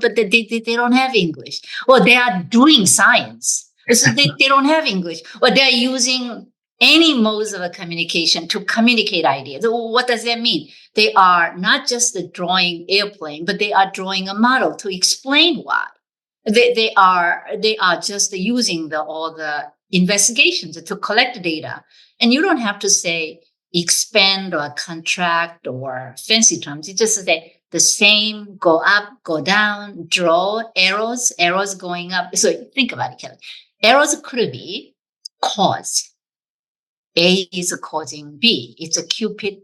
they don't have English. Well, they are doing science. So they don't have English. Well, they're using any modes of communication to communicate ideas. So what does that mean? They are not just drawing airplane, but they are drawing a model to explain why. They are just using all the investigations to collect data. And you don't have to say expand or contract or fancy terms. You just say the same, go up, go down, draw arrows going up. So think about it, Kelly. Arrows could be cause. A is causing B. It's a the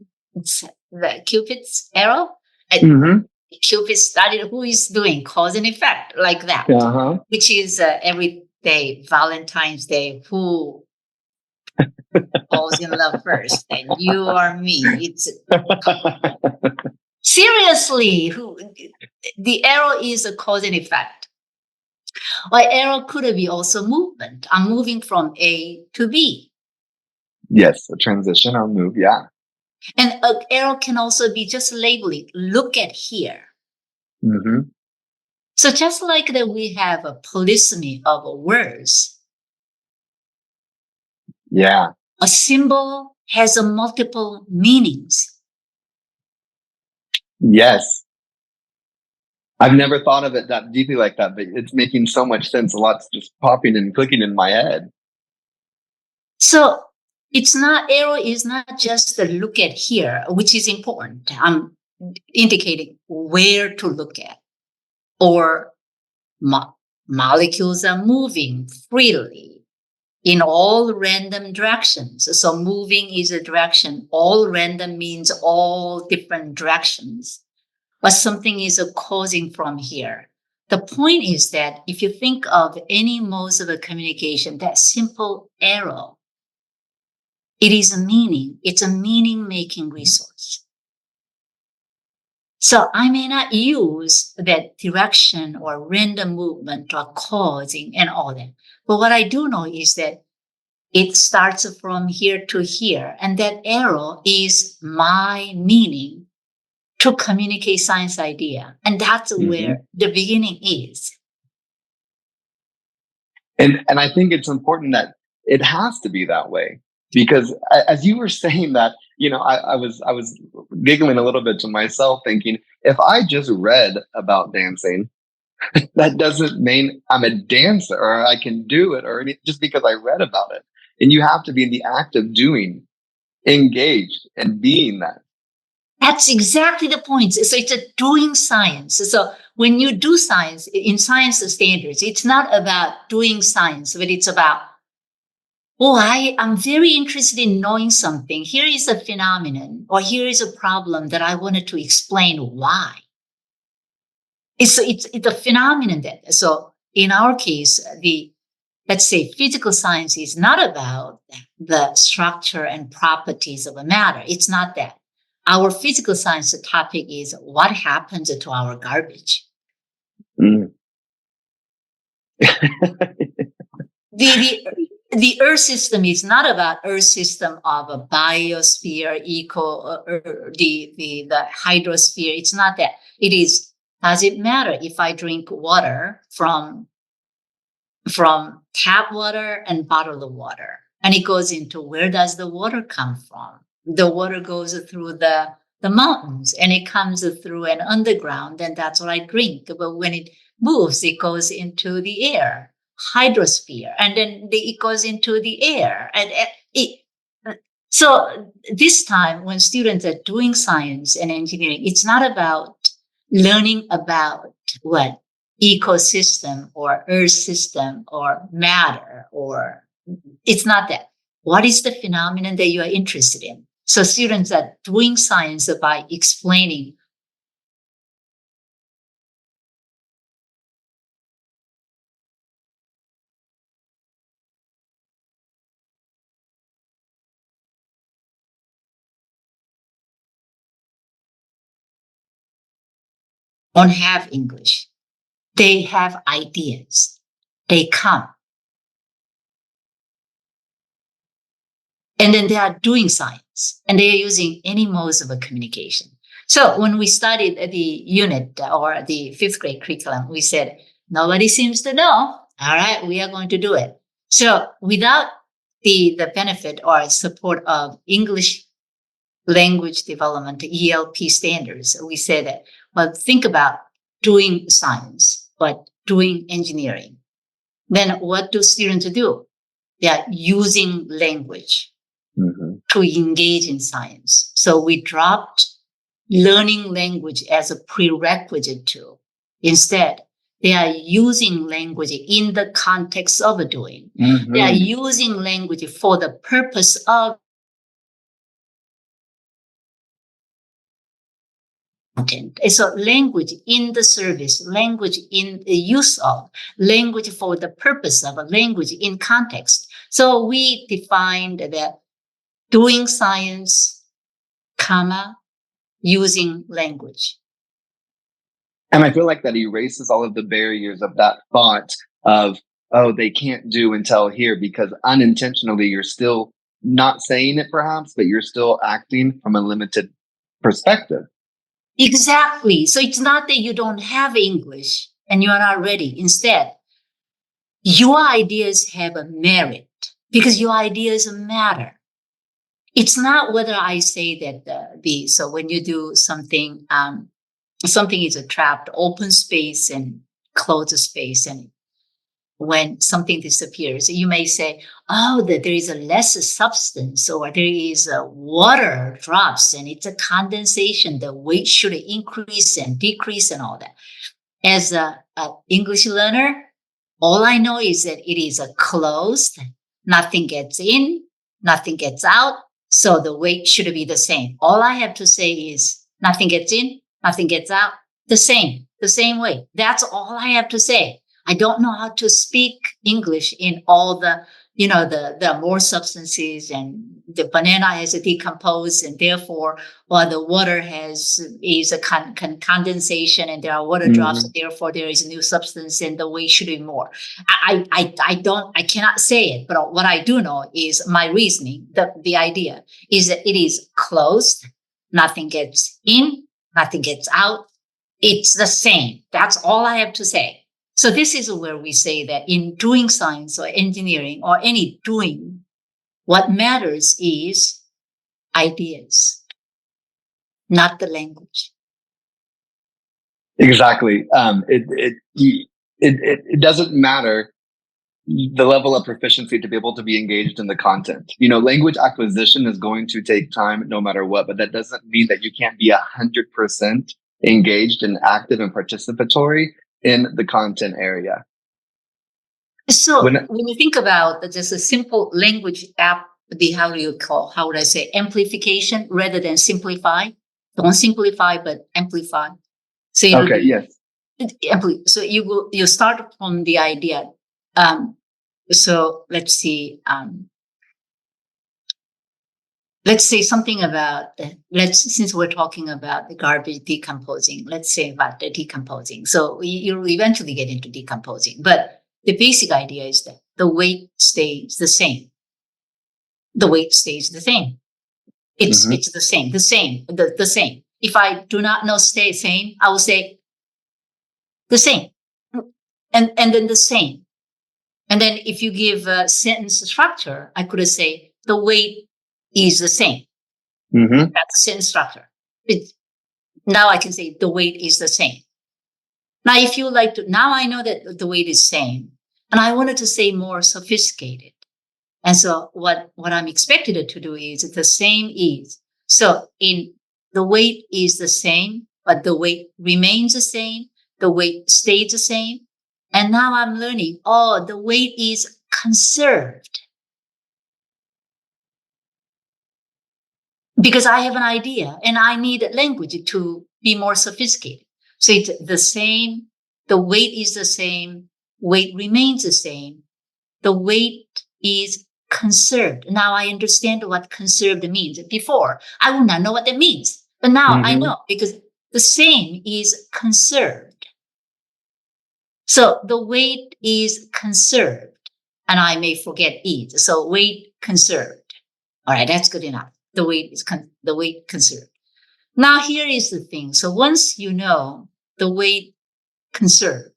Cupid's arrow. Cupid studied who is doing cause and effect like that, which is every day, Valentine's Day, who falls in love first, and you or me. It's seriously, the arrow is a cause and effect. Or arrow could be also movement. I'm moving from A to B. Yes, a transition or move, yeah. And an arrow can also be just labeling, look at here. So just like that, we have a polysemy of words. Yeah. A symbol has multiple meanings. Yes. I've never thought of it that deeply like that, but it's making so much sense. A lot's just popping and clicking in my head. So arrow is not just a look at here, which is important. I'm indicating where to look at, or molecules are moving freely in all random directions. So moving is a direction. All random means all different directions. But something is causing from here. The point is that if you think of any modes of a communication, that simple arrow, it is a meaning. It's a meaning-making resource. So I may not use that direction or random movement or causing and all that. But what I do know is that it starts from here to here. And that arrow is my meaning to communicate science idea. And that's where the beginning is. And I think it's important that it has to be that way. Because as you were saying that, I was giggling a little bit to myself, thinking, if I just read about dancing, that doesn't mean I'm a dancer or I can do it, or just because I read about it. And you have to be in the act of doing, engaged, and being that. That's exactly the point. So it's a doing science. So when you do science in science standards, it's not about doing science, but it's about, I'm very interested in knowing something. Here is a phenomenon, or here is a problem that I wanted to explain why. It's a phenomenon that, so in our case, let's say physical science is not about the structure and properties of a matter. It's not that. Our physical science topic is what happens to our garbage. Mm. The Earth system is not about Earth system of a biosphere, the hydrosphere. It's not that. It is, does it matter if I drink water from tap water and bottled water? And it goes into, where does the water come from? The water goes through the mountains, and it comes through an underground, and that's what I drink. But when it moves, it goes into the air, hydrosphere, and then it goes into the air. So this time, when students are doing science and engineering, it's not about learning about what ecosystem or earth system or matter, or it's not that. What is the phenomenon that you are interested in? So students are doing science by explaining. Don't have English. They have ideas. They come. And then they are doing science, and they are using any modes of a communication. So when we studied the unit or the 5th grade curriculum, we said, nobody seems to know. All right, we are going to do it. So without the benefit or support of English language development, ELP standards, we said that, well, think about doing science, but doing engineering. Then what do students do? They are using language to engage in science. So we dropped learning language as a prerequisite to. Instead, they are using language in the context of doing. They are using language for the purpose of content. So language in the service, language in the use of, language for the purpose of, language in context. So we defined that doing science, using language. And I feel like that erases all of the barriers of that thought of, they can't do until here, because unintentionally you're still not saying it perhaps, but you're still acting from a limited perspective. Exactly. So it's not that you don't have English and you are not ready. Instead, your ideas have a merit because your ideas matter. It's not whether I say that so when you do something, something is a trapped open space and closed space, and when something disappears, you may say, oh, that there is a less substance, or there is a water drops and it's a condensation. The weight should increase and decrease and all that. As a English learner, all I know is that it is a closed, nothing gets in, nothing gets out. So the weight should be the same. All I have to say is nothing gets in, nothing gets out, the same way. That's all I have to say. I don't know how to speak English in all the, the more substances, and the banana has a decompose, and therefore, the water is a condensation, and there are water drops, and therefore there is a new substance, and the weight should be more. I cannot say it, but what I do know is my reasoning. The idea is that it is closed, nothing gets in, nothing gets out. It's the same. That's all I have to say. So this is where we say that in doing science or engineering or any doing, what matters is ideas, not the language. Exactly. It doesn't matter the level of proficiency to be able to be engaged in the content. Language acquisition is going to take time no matter what, but that doesn't mean that you can't be 100% engaged and active and participatory in the content area. So when you think about just a simple language app, how would I say, amplification rather than simplify? Don't simplify, but amplify. So yes. So you start from the idea. So let's see. Let's say something about since we're talking about the garbage decomposing, let's say about the decomposing. So you'll eventually get into decomposing, but the basic idea is that the weight stays the same. The weight stays the same. It's the same. The same. If I do not know stay same, I will say the same, and then the same. And then if you give a sentence structure, I could say the weight is the same. That's the sentence structure. Now I can say the weight is the same. Now, if you like to, now I know that the weight is same, and I wanted to say more sophisticated. And so what I'm expected to do is the same is. So in the weight is the same, but the weight remains the same. The weight stays the same. And now I'm learning, the weight is conserved. Because I have an idea and I need language to be more sophisticated. So it's the same. The weight is the same. Weight remains the same. The weight is conserved. Now I understand what conserved means. Before, I would not know what that means. But now I know, because the same is conserved. So the weight is conserved. And I may forget is. So weight conserved. All right, that's good enough. The weight is the weight conserved. Now here is the thing. So once you know the weight conserved,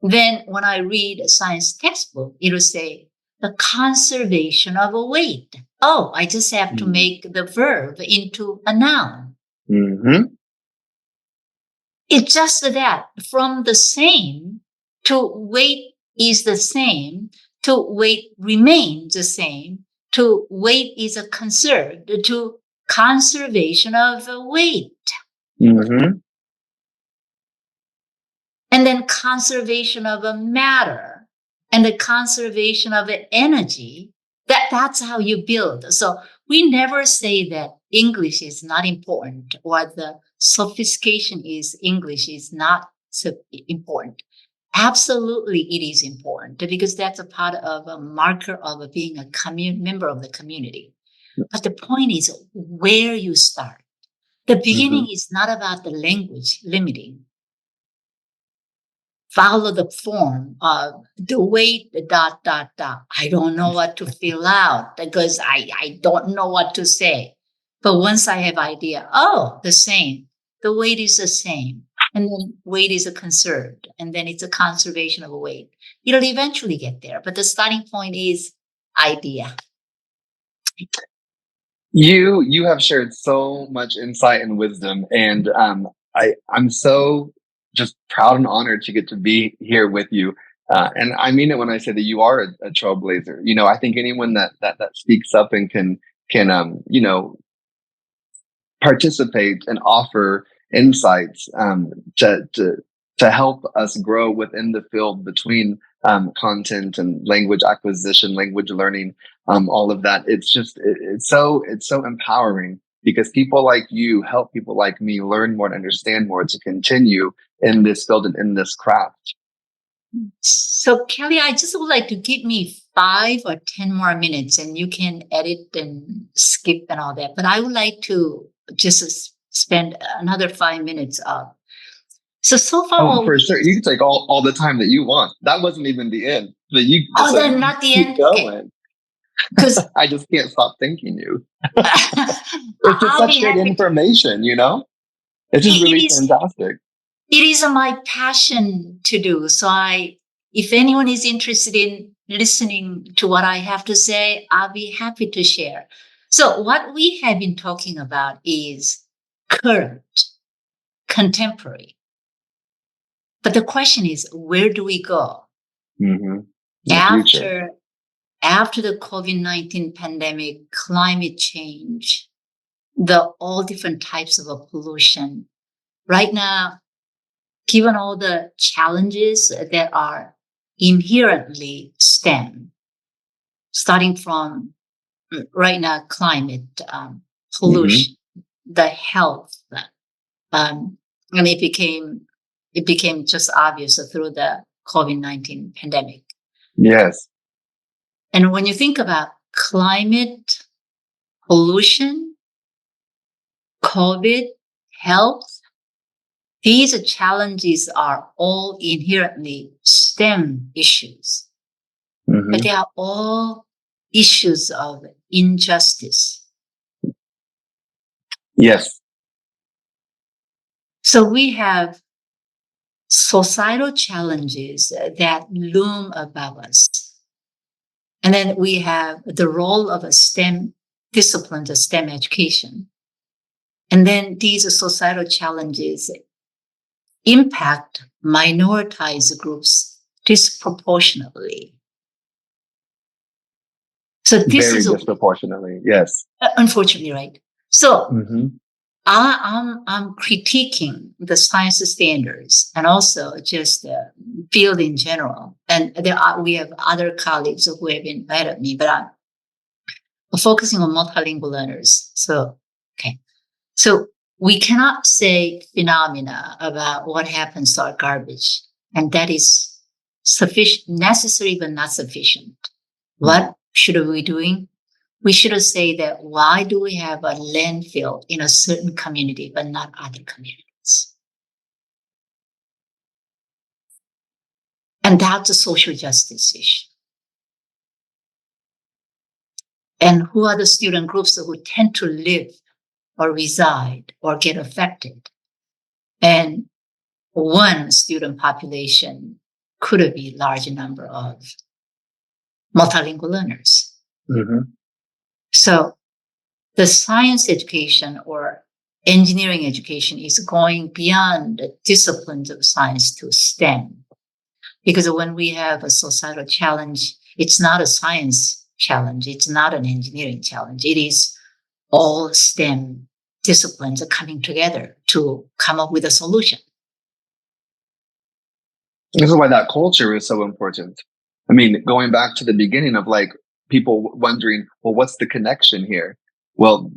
then when I read a science textbook, it'll say the conservation of a weight. Oh, I just have to make the verb into a noun. It's just that from the same to weight is the same to weight remains the same to weight is a conserved to conservation of weight. And then conservation of a matter and the conservation of energy. That's how you build. So we never say that English is not important or the sophistication is English is not so important. Absolutely, it is important because that's a part of a marker of being a member of the community. But the point is where you start. The beginning is not about the language limiting. Follow the form of the weight, the ... I don't know what to fill out because I don't know what to say. But once I have idea, the same. The weight is the same. And then weight is a conserved. And then it's a conservation of a weight. It'll eventually get there. But the starting point is idea. You have shared so much insight and wisdom, and I'm so just proud and honored to get to be here with you. And I mean it when I say that you are a trailblazer. I think anyone that speaks up and can participate and offer insights to help us grow within the field between content and language acquisition, language learning, all of that. It's so empowering because people like you help people like me learn more and understand more to continue in this field and in this craft. So, Kelly, I just would like to give me 5 or 10 more minutes and you can edit and skip and all that. But I would like to just spend another 5 minutes. So far, Oh, for sure. You can take all the time that you want. That wasn't even the end. But then not the keep end. going. Okay. Because I just can't stop thanking you. It's just such great information, It's just really fantastic. It is my passion to do. So if anyone is interested in listening to what I have to say, I'll be happy to share. So what we have been talking about is current, contemporary. But the question is, where do we go after the COVID-19 pandemic, climate change, all different types of pollution? Right now, given all the challenges that are inherently STEM, starting from right now, climate, pollution, the health, and it became just obvious through the COVID-19 pandemic. Yes. And when you think about climate, pollution, COVID, health, these challenges are all inherently STEM issues, but they are all issues of injustice. Yes. So we have societal challenges that loom above us. And then we have the role of a STEM discipline, a STEM education. And then these societal challenges impact minoritized groups disproportionately. So this very is disproportionately, yes. Unfortunately, right? So I'm critiquing the science standards and also just the field in general. And we have other colleagues who have been ahead of me, but I'm focusing on multilingual learners. So we cannot say phenomena about what happens to our garbage, and that is sufficient, necessary, but not sufficient. What should we be doing? We should say that why do we have a landfill in a certain community, but not other communities? And that's a social justice issue. And who are the student groups who tend to live or reside or get affected? And one student population could be a large number of multilingual learners. So the science education or engineering education is going beyond the disciplines of science to STEM. Because when we have a societal challenge, it's not a science challenge. It's not an engineering challenge. It is all STEM disciplines are coming together to come up with a solution. This is why that culture is so important. I mean, going back to the beginning of like people wondering, well, what's the connection here? Well,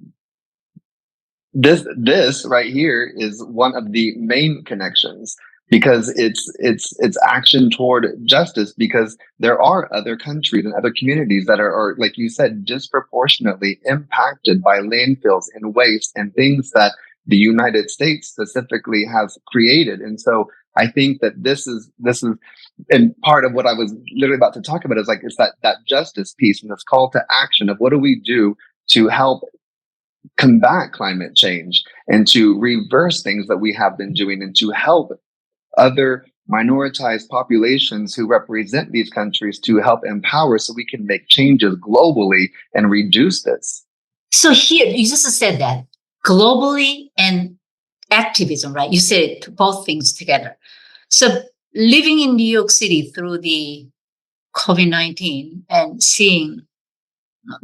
this right here is one of the main connections because it's action toward justice, because there are other countries and other communities that are, like you said, disproportionately impacted by landfills and waste and things that the United States specifically has created. And so I think that this is and part of what I was literally about to talk about is like, it's that justice piece and this call to action of what do we do to help combat climate change and to reverse things that we have been doing and to help other minoritized populations who represent these countries to help empower so we can make changes globally and reduce this. So here, you just said that globally and activism, right? You said both things together. So living in New York City through the COVID-19 and seeing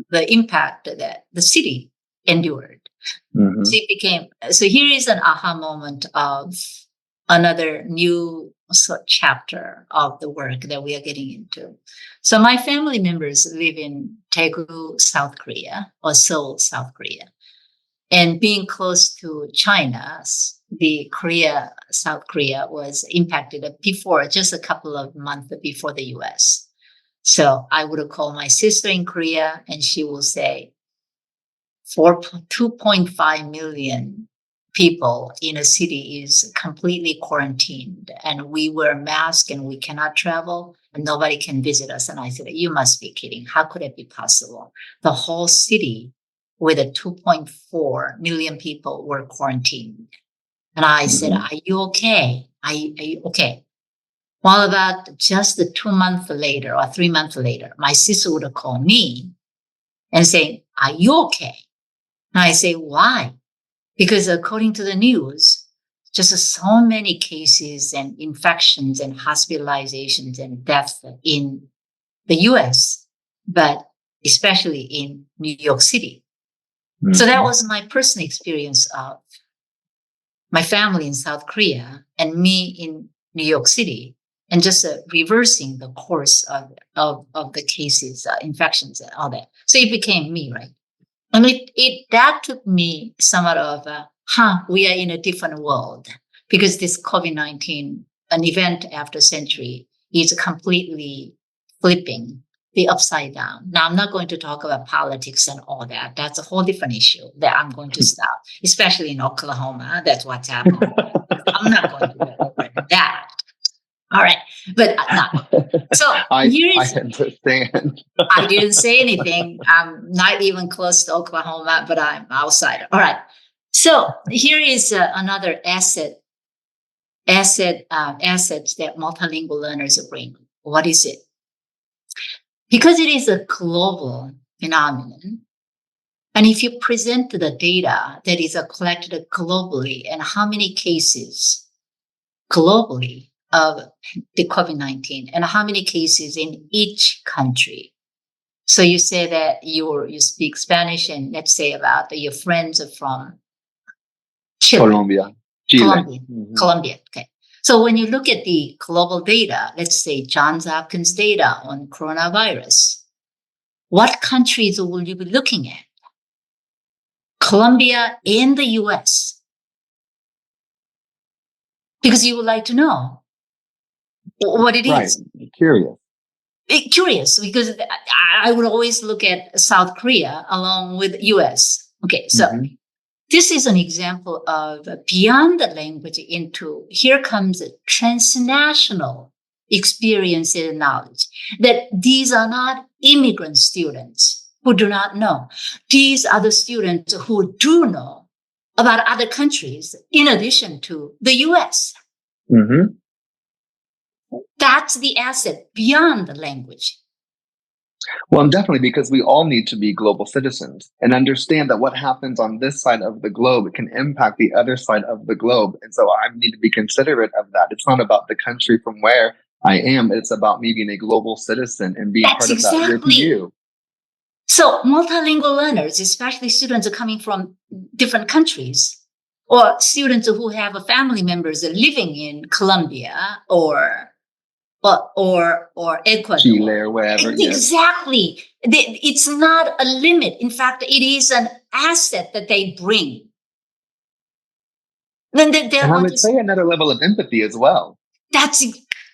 the impact that the city endured. Mm-hmm. So here is an aha moment of another new chapter of the work that we are getting into. So my family members live in Daegu, South Korea, or Seoul, South Korea. And being close to China, South Korea was impacted before, just a couple of months before the US. So I would call my sister in Korea and she will say, 2.5 million people in a city is completely quarantined and we wear masks and we cannot travel and nobody can visit us. And I said, you must be kidding. How could it be possible? The whole city with a 2.4 million people were quarantined. And I said, are you okay? Are you okay? Well, about just 2 months later or 3 months later, my sister would call me and say, are you okay? And I say, why? Because according to the news, just so many cases and infections and hospitalizations and deaths in the US, but especially in New York City. Mm-hmm. So that was my personal experience of my family in South Korea and me in New York City, and just reversing the course of the cases, infections and all that. So it became me, right? And that took me somewhat of we are in a different world, because this COVID-19, an event after century, is completely flipping the upside down. Now, I'm not going to talk about politics and all that. That's a whole different issue that I'm going to stop, especially in Oklahoma. That's what's happening. I'm not going to go over that. All right. But so I understand. I didn't say anything. I'm not even close to Oklahoma, but I'm outside. All right. So here is another asset that multilingual learners bring. What is it? Because it is a global phenomenon, and if you present the data that is collected globally and how many cases globally of the COVID-19 and how many cases in each country. So you say that you speak Spanish, and let's say about your friends are from Chile. Chile. Colombia. Okay. So when you look at the global data, let's say Johns Hopkins data on coronavirus, what countries will you be looking at? Colombia and the US. Because you would like to know what it is. Right. Curious, because I would always look at South Korea along with US. Okay, so this is an example of beyond the language into, here comes a transnational experience and knowledge, that these are not immigrant students who do not know. These are the students who do know about other countries in addition to the US. Mm-hmm. That's the asset beyond the language. Well, definitely, because we all need to be global citizens and understand that what happens on this side of the globe can impact the other side of the globe. And so I need to be considerate of that. It's not about the country from where I am. It's about me being a global citizen and being part of that with you. So multilingual learners, especially students coming from different countries, or students who have family members living in Colombia or Ecuador, Chile, or wherever. Exactly. It's not a limit. In fact, it is an asset that they bring. And I would say another level of empathy as well. That's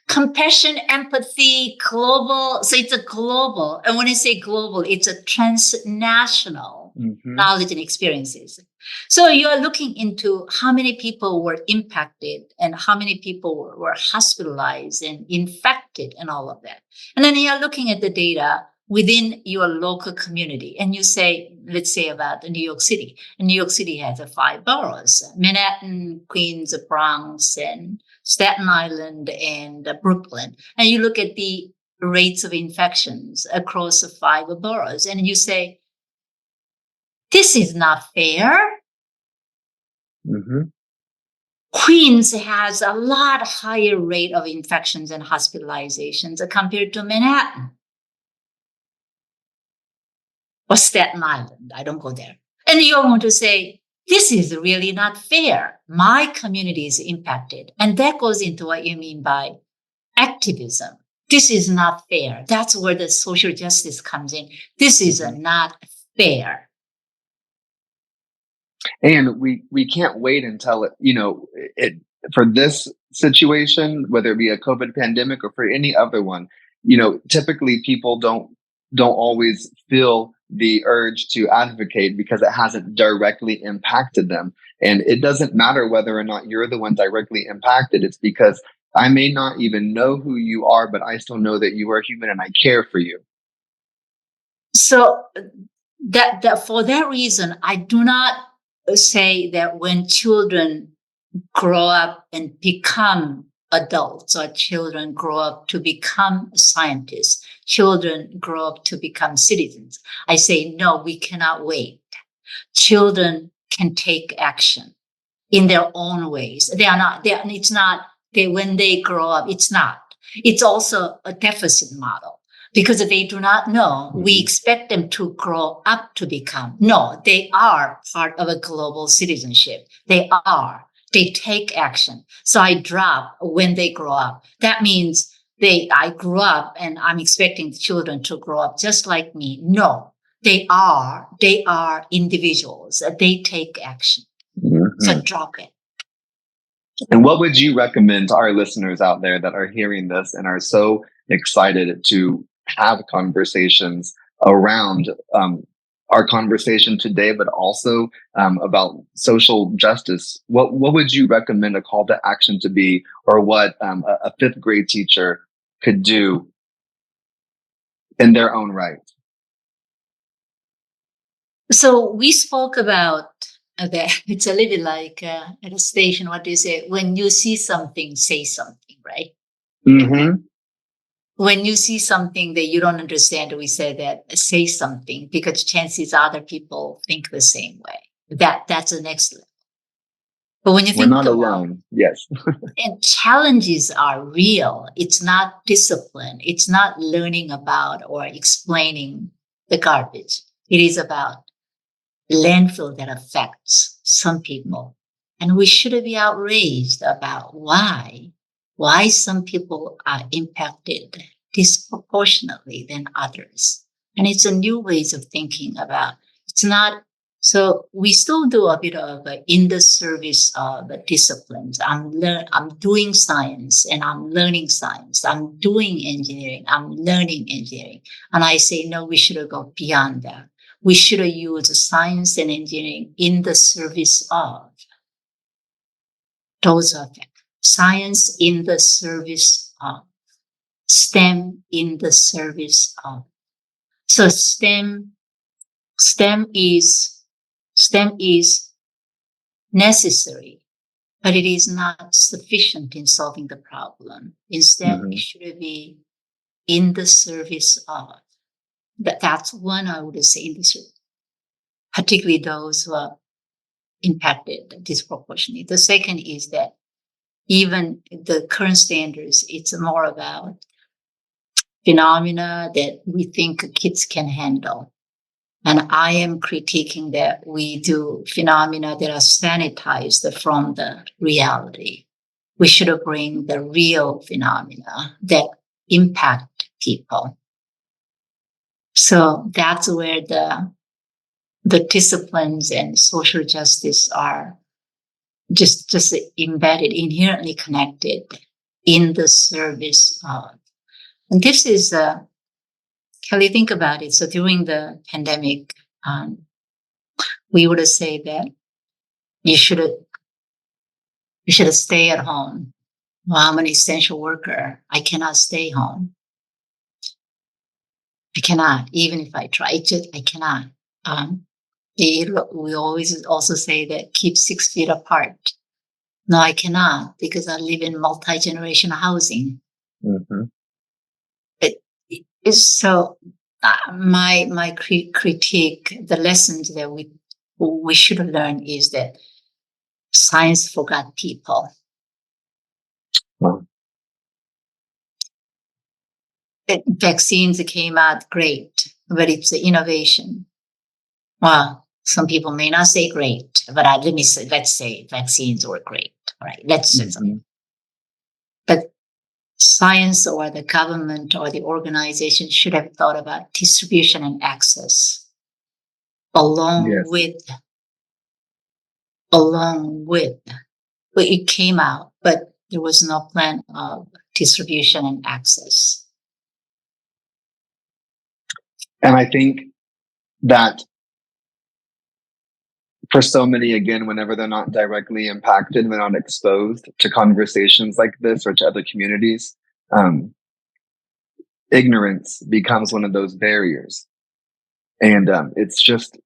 compassion, empathy, global. So it's a global. And when I say global, it's a transnational knowledge and experiences. So you are looking into how many people were impacted and how many people were hospitalized and infected and all of that. And then you are looking at the data within your local community. And you say, let's say about New York City. And New York City has 5 boroughs: Manhattan, Queens, Bronx, and Staten Island, and Brooklyn. And you look at the rates of infections across the 5 boroughs. And you say, this is not fair. Mm-hmm. Queens has a lot higher rate of infections and hospitalizations compared to Manhattan. Or Staten Island. I don't go there. And you're going to say, this is really not fair. My community is impacted. And that goes into what you mean by activism. This is not fair. That's where the social justice comes in. This is not fair. And we can't wait until it for this situation, whether it be a COVID pandemic or for any other one, typically people don't always feel the urge to advocate because it hasn't directly impacted them. And it doesn't matter whether or not you're the one directly impacted. It's because I may not even know who you are, but I still know that you are human and I care for you. So that for that reason, I do not say that when children grow up and become adults, or children grow up to become scientists, children grow up to become citizens, I say, no, we cannot wait. Children can take action in their own ways. When they grow up, it's also a deficit model. Because they do not know, we expect them to grow up to become. No, they are part of a global citizenship. They take action. So I drop when they grow up. That means I grew up and I'm expecting the children to grow up just like me. No, they are individuals. They take action. Mm-hmm. So drop it. And what would you recommend to our listeners out there that are hearing this and are so excited to have conversations around our conversation today, but also about social justice? What would you recommend a call to action to be, or what a fifth grade teacher could do in their own right? So we spoke about that. It's a little bit like at a station, what do you say? When you see something, say something, right? Mm-hmm. When you see something that you don't understand, we say that say something, because chances are other people think the same way. That's the next level. But when you think we're not alone, yes. And challenges are real. It's not discipline. It's not learning about or explaining the garbage. It is about landfill that affects some people. And we should be outraged about why some people are impacted disproportionately than others. And it's a new ways of thinking about, it's not, so we still do a bit of in the service of disciplines. I'm doing science and I'm learning science. I'm doing engineering. I'm learning engineering. And I say, no, we should go beyond that. We should use science and engineering in the service of. Those are things. Science in the service of. STEM in the service of. So STEM is necessary, but it is not sufficient in solving the problem. Instead, it should be in the service of. That's one I would say in this, particularly those who are impacted disproportionately. The second is that even the current standards, it's more about phenomena that we think kids can handle. And I am critiquing that we do phenomena that are sanitized from the reality. We should bring the real phenomena that impact people. So that's where the disciplines and social justice are just embedded, inherently connected in the service of. And this is, Kelly, think about it. So during the pandemic, we would say that you should stay at home. Well, I'm an essential worker. I cannot stay home. I cannot, even if I try to, I cannot. We always also say that keep 6 feet apart. No, I cannot, because I live in multi-generational housing. Mm-hmm. So my critique, the lessons that we we should learn is that science forgot people. Wow. Vaccines came out great, but it's an innovation. Well, some people may not say great, but let's say vaccines were great. All right, let's say something. But science or the government or the organization should have thought about distribution and access along with, but it came out, but there was no plan of distribution and access. And I think that for so many, again, whenever they're not directly impacted, they're not exposed to conversations like this or to other communities, ignorance becomes one of those barriers. And it's just,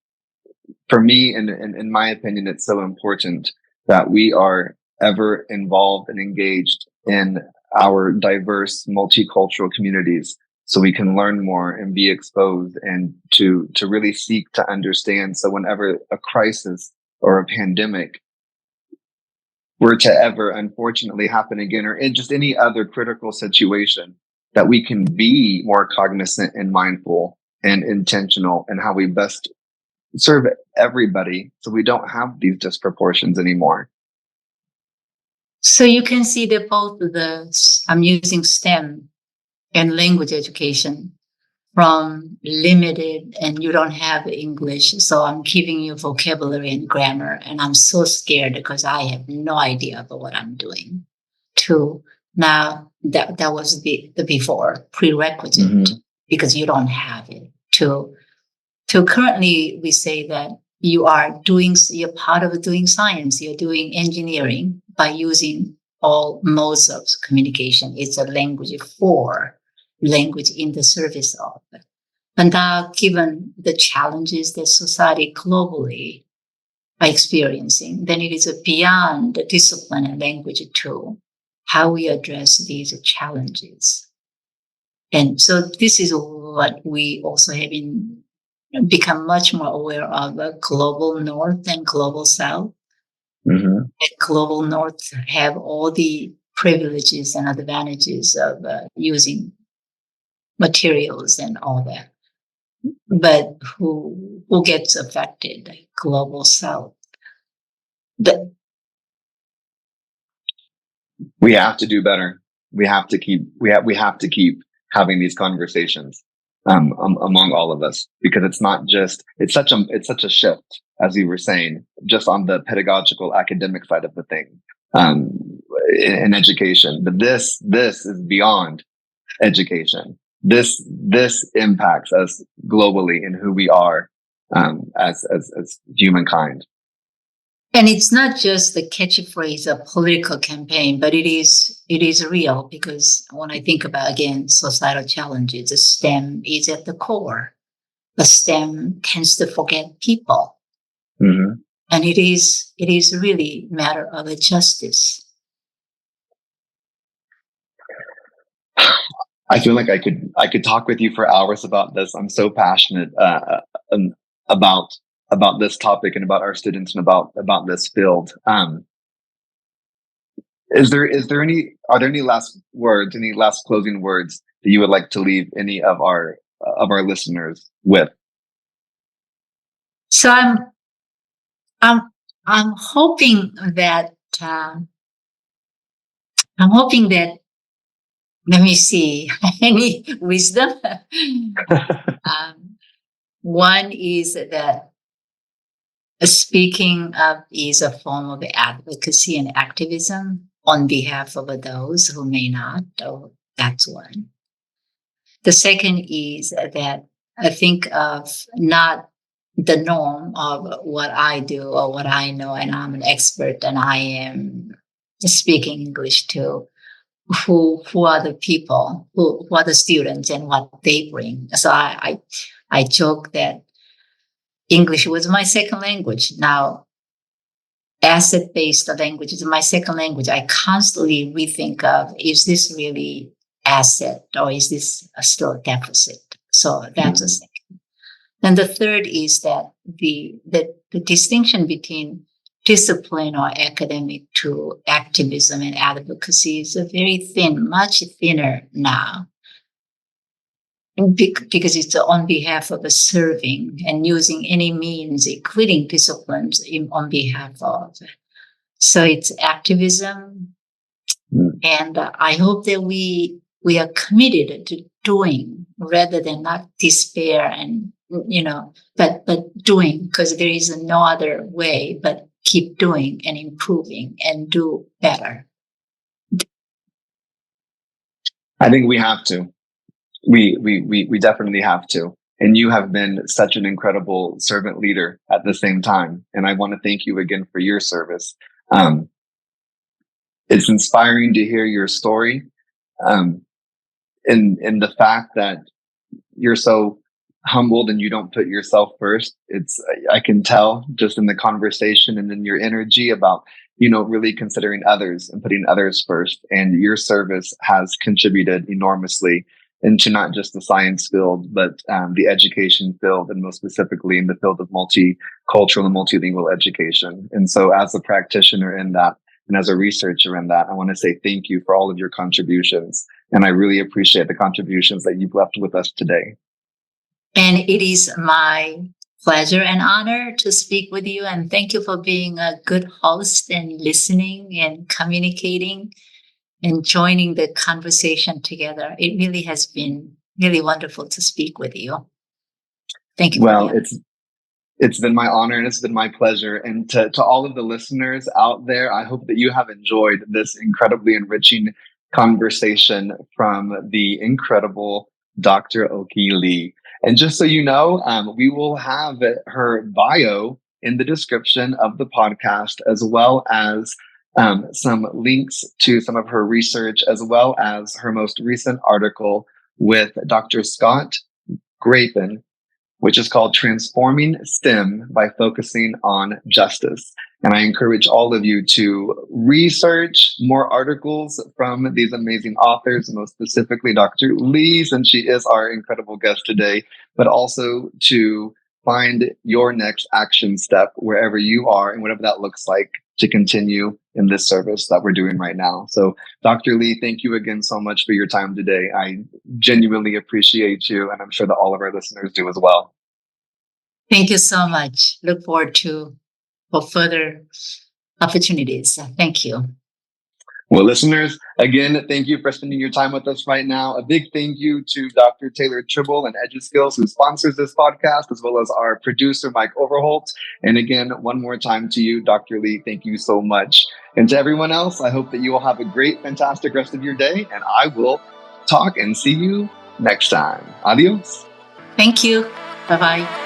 for me, and in my opinion, it's so important that we are ever involved and engaged in our diverse multicultural communities, so we can learn more and be exposed and to really seek to understand. So whenever a crisis or a pandemic were to ever unfortunately happen again, or in just any other critical situation, that we can be more cognizant and mindful and intentional in how we best serve everybody, so we don't have these disproportions anymore. So you can see that both I'm using STEM and language education from limited, and you don't have English, so I'm giving you vocabulary and grammar, and I'm so scared because I have no idea about what I'm doing. To now that was the before prerequisite, because you don't have it. To currently we say that you're part of doing science, you're doing engineering by using all modes of communication. It's a language in the service of. And now, given the challenges that society globally are experiencing, then it is beyond the discipline and language too, how we address these challenges. And so this is what we also have become much more aware of: global North and global South. And global North have all the privileges and advantages of using materials and all that. But who gets affected? Global South. We have to do better. We have to keep having these conversations among all of us, because it's not just, it's such a shift, as we were saying, just on the pedagogical academic side of the thing, in education. But this is beyond education. This impacts us globally in who we are as humankind. And it's not just the catchy phrase of political campaign, but it is real, because when I think about, again, societal challenges, the STEM is at the core. The STEM tends to forget people. And it is really a matter of justice. I feel like I could talk with you for hours about this. I'm so passionate about this topic and about our students and about this field. Are there any last words, any last closing words that you would like to leave any of our listeners with? So I'm hoping that let me see, any wisdom. One is that speaking up is a form of advocacy and activism on behalf of those who may not. Oh, that's one. The second is that I think of not the norm of what I do or what I know, and I'm an expert and I am speaking English to who are the people, who are the students and what they bring. So I joke that English was my second language. Now, asset-based language is my second language. I constantly rethink of, is this really asset or is this still a deficit? So that's a second. And the third is that the distinction between discipline or academic to activism and advocacy is very thin, much thinner now. Because it's on behalf of a serving and using any means, including disciplines, on behalf of. So it's activism. And I hope that we are committed to doing rather than not despair and, but doing, because there is no other way but keep doing and improving and do better. I think we have to. We definitely have to. And you have been such an incredible servant leader at the same time. And I want to thank you again for your service. It's inspiring to hear your story. And the fact that you're so humbled and you don't put yourself first. I can tell just in the conversation and in your energy about, really considering others and putting others first. And your service has contributed enormously into not just the science field, but the education field, and most specifically in the field of multicultural and multilingual education. And so as a practitioner in that, and as a researcher in that, I want to say thank you for all of your contributions. And I really appreciate the contributions that you've left with us today. And it is my pleasure and honor to speak with you. And thank you for being a good host and listening and communicating and joining the conversation together. It really has been really wonderful to speak with you. Thank you. Well, it's been my honor and it's been my pleasure. And to all of the listeners out there, I hope that you have enjoyed this incredibly enriching conversation from the incredible Dr. Okhee Lee. And just so you know, we will have her bio in the description of the podcast, as well as some links to some of her research, as well as her most recent article with Dr. Scott Grapin, which is called Transforming STEM by Focusing on Justice. And I encourage all of you to research more articles from these amazing authors, most specifically Dr. Lee, since she is our incredible guest today, but also to find your next action step wherever you are and whatever that looks like to continue in this service that we're doing right now. So Dr. Lee, thank you again so much for your time today. I genuinely appreciate you, and I'm sure that all of our listeners do as well. Thank you so much. Look forward for further opportunities. Thank you. Well, listeners, again, thank you for spending your time with us right now. A big thank you to Dr. Taylor Tribble and EduSkills, who sponsors this podcast, as well as our producer, Mike Overholt. And again, one more time to you, Dr. Lee, thank you so much. And to everyone else, I hope that you will have a great, fantastic rest of your day. And I will talk and see you next time. Adios. Thank you. Bye-bye.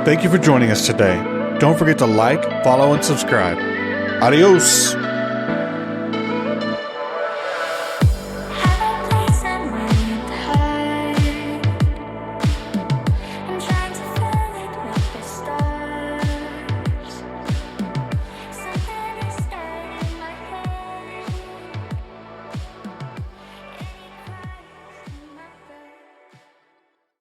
Thank you for joining us today. Don't forget to like, follow, and subscribe. Adios.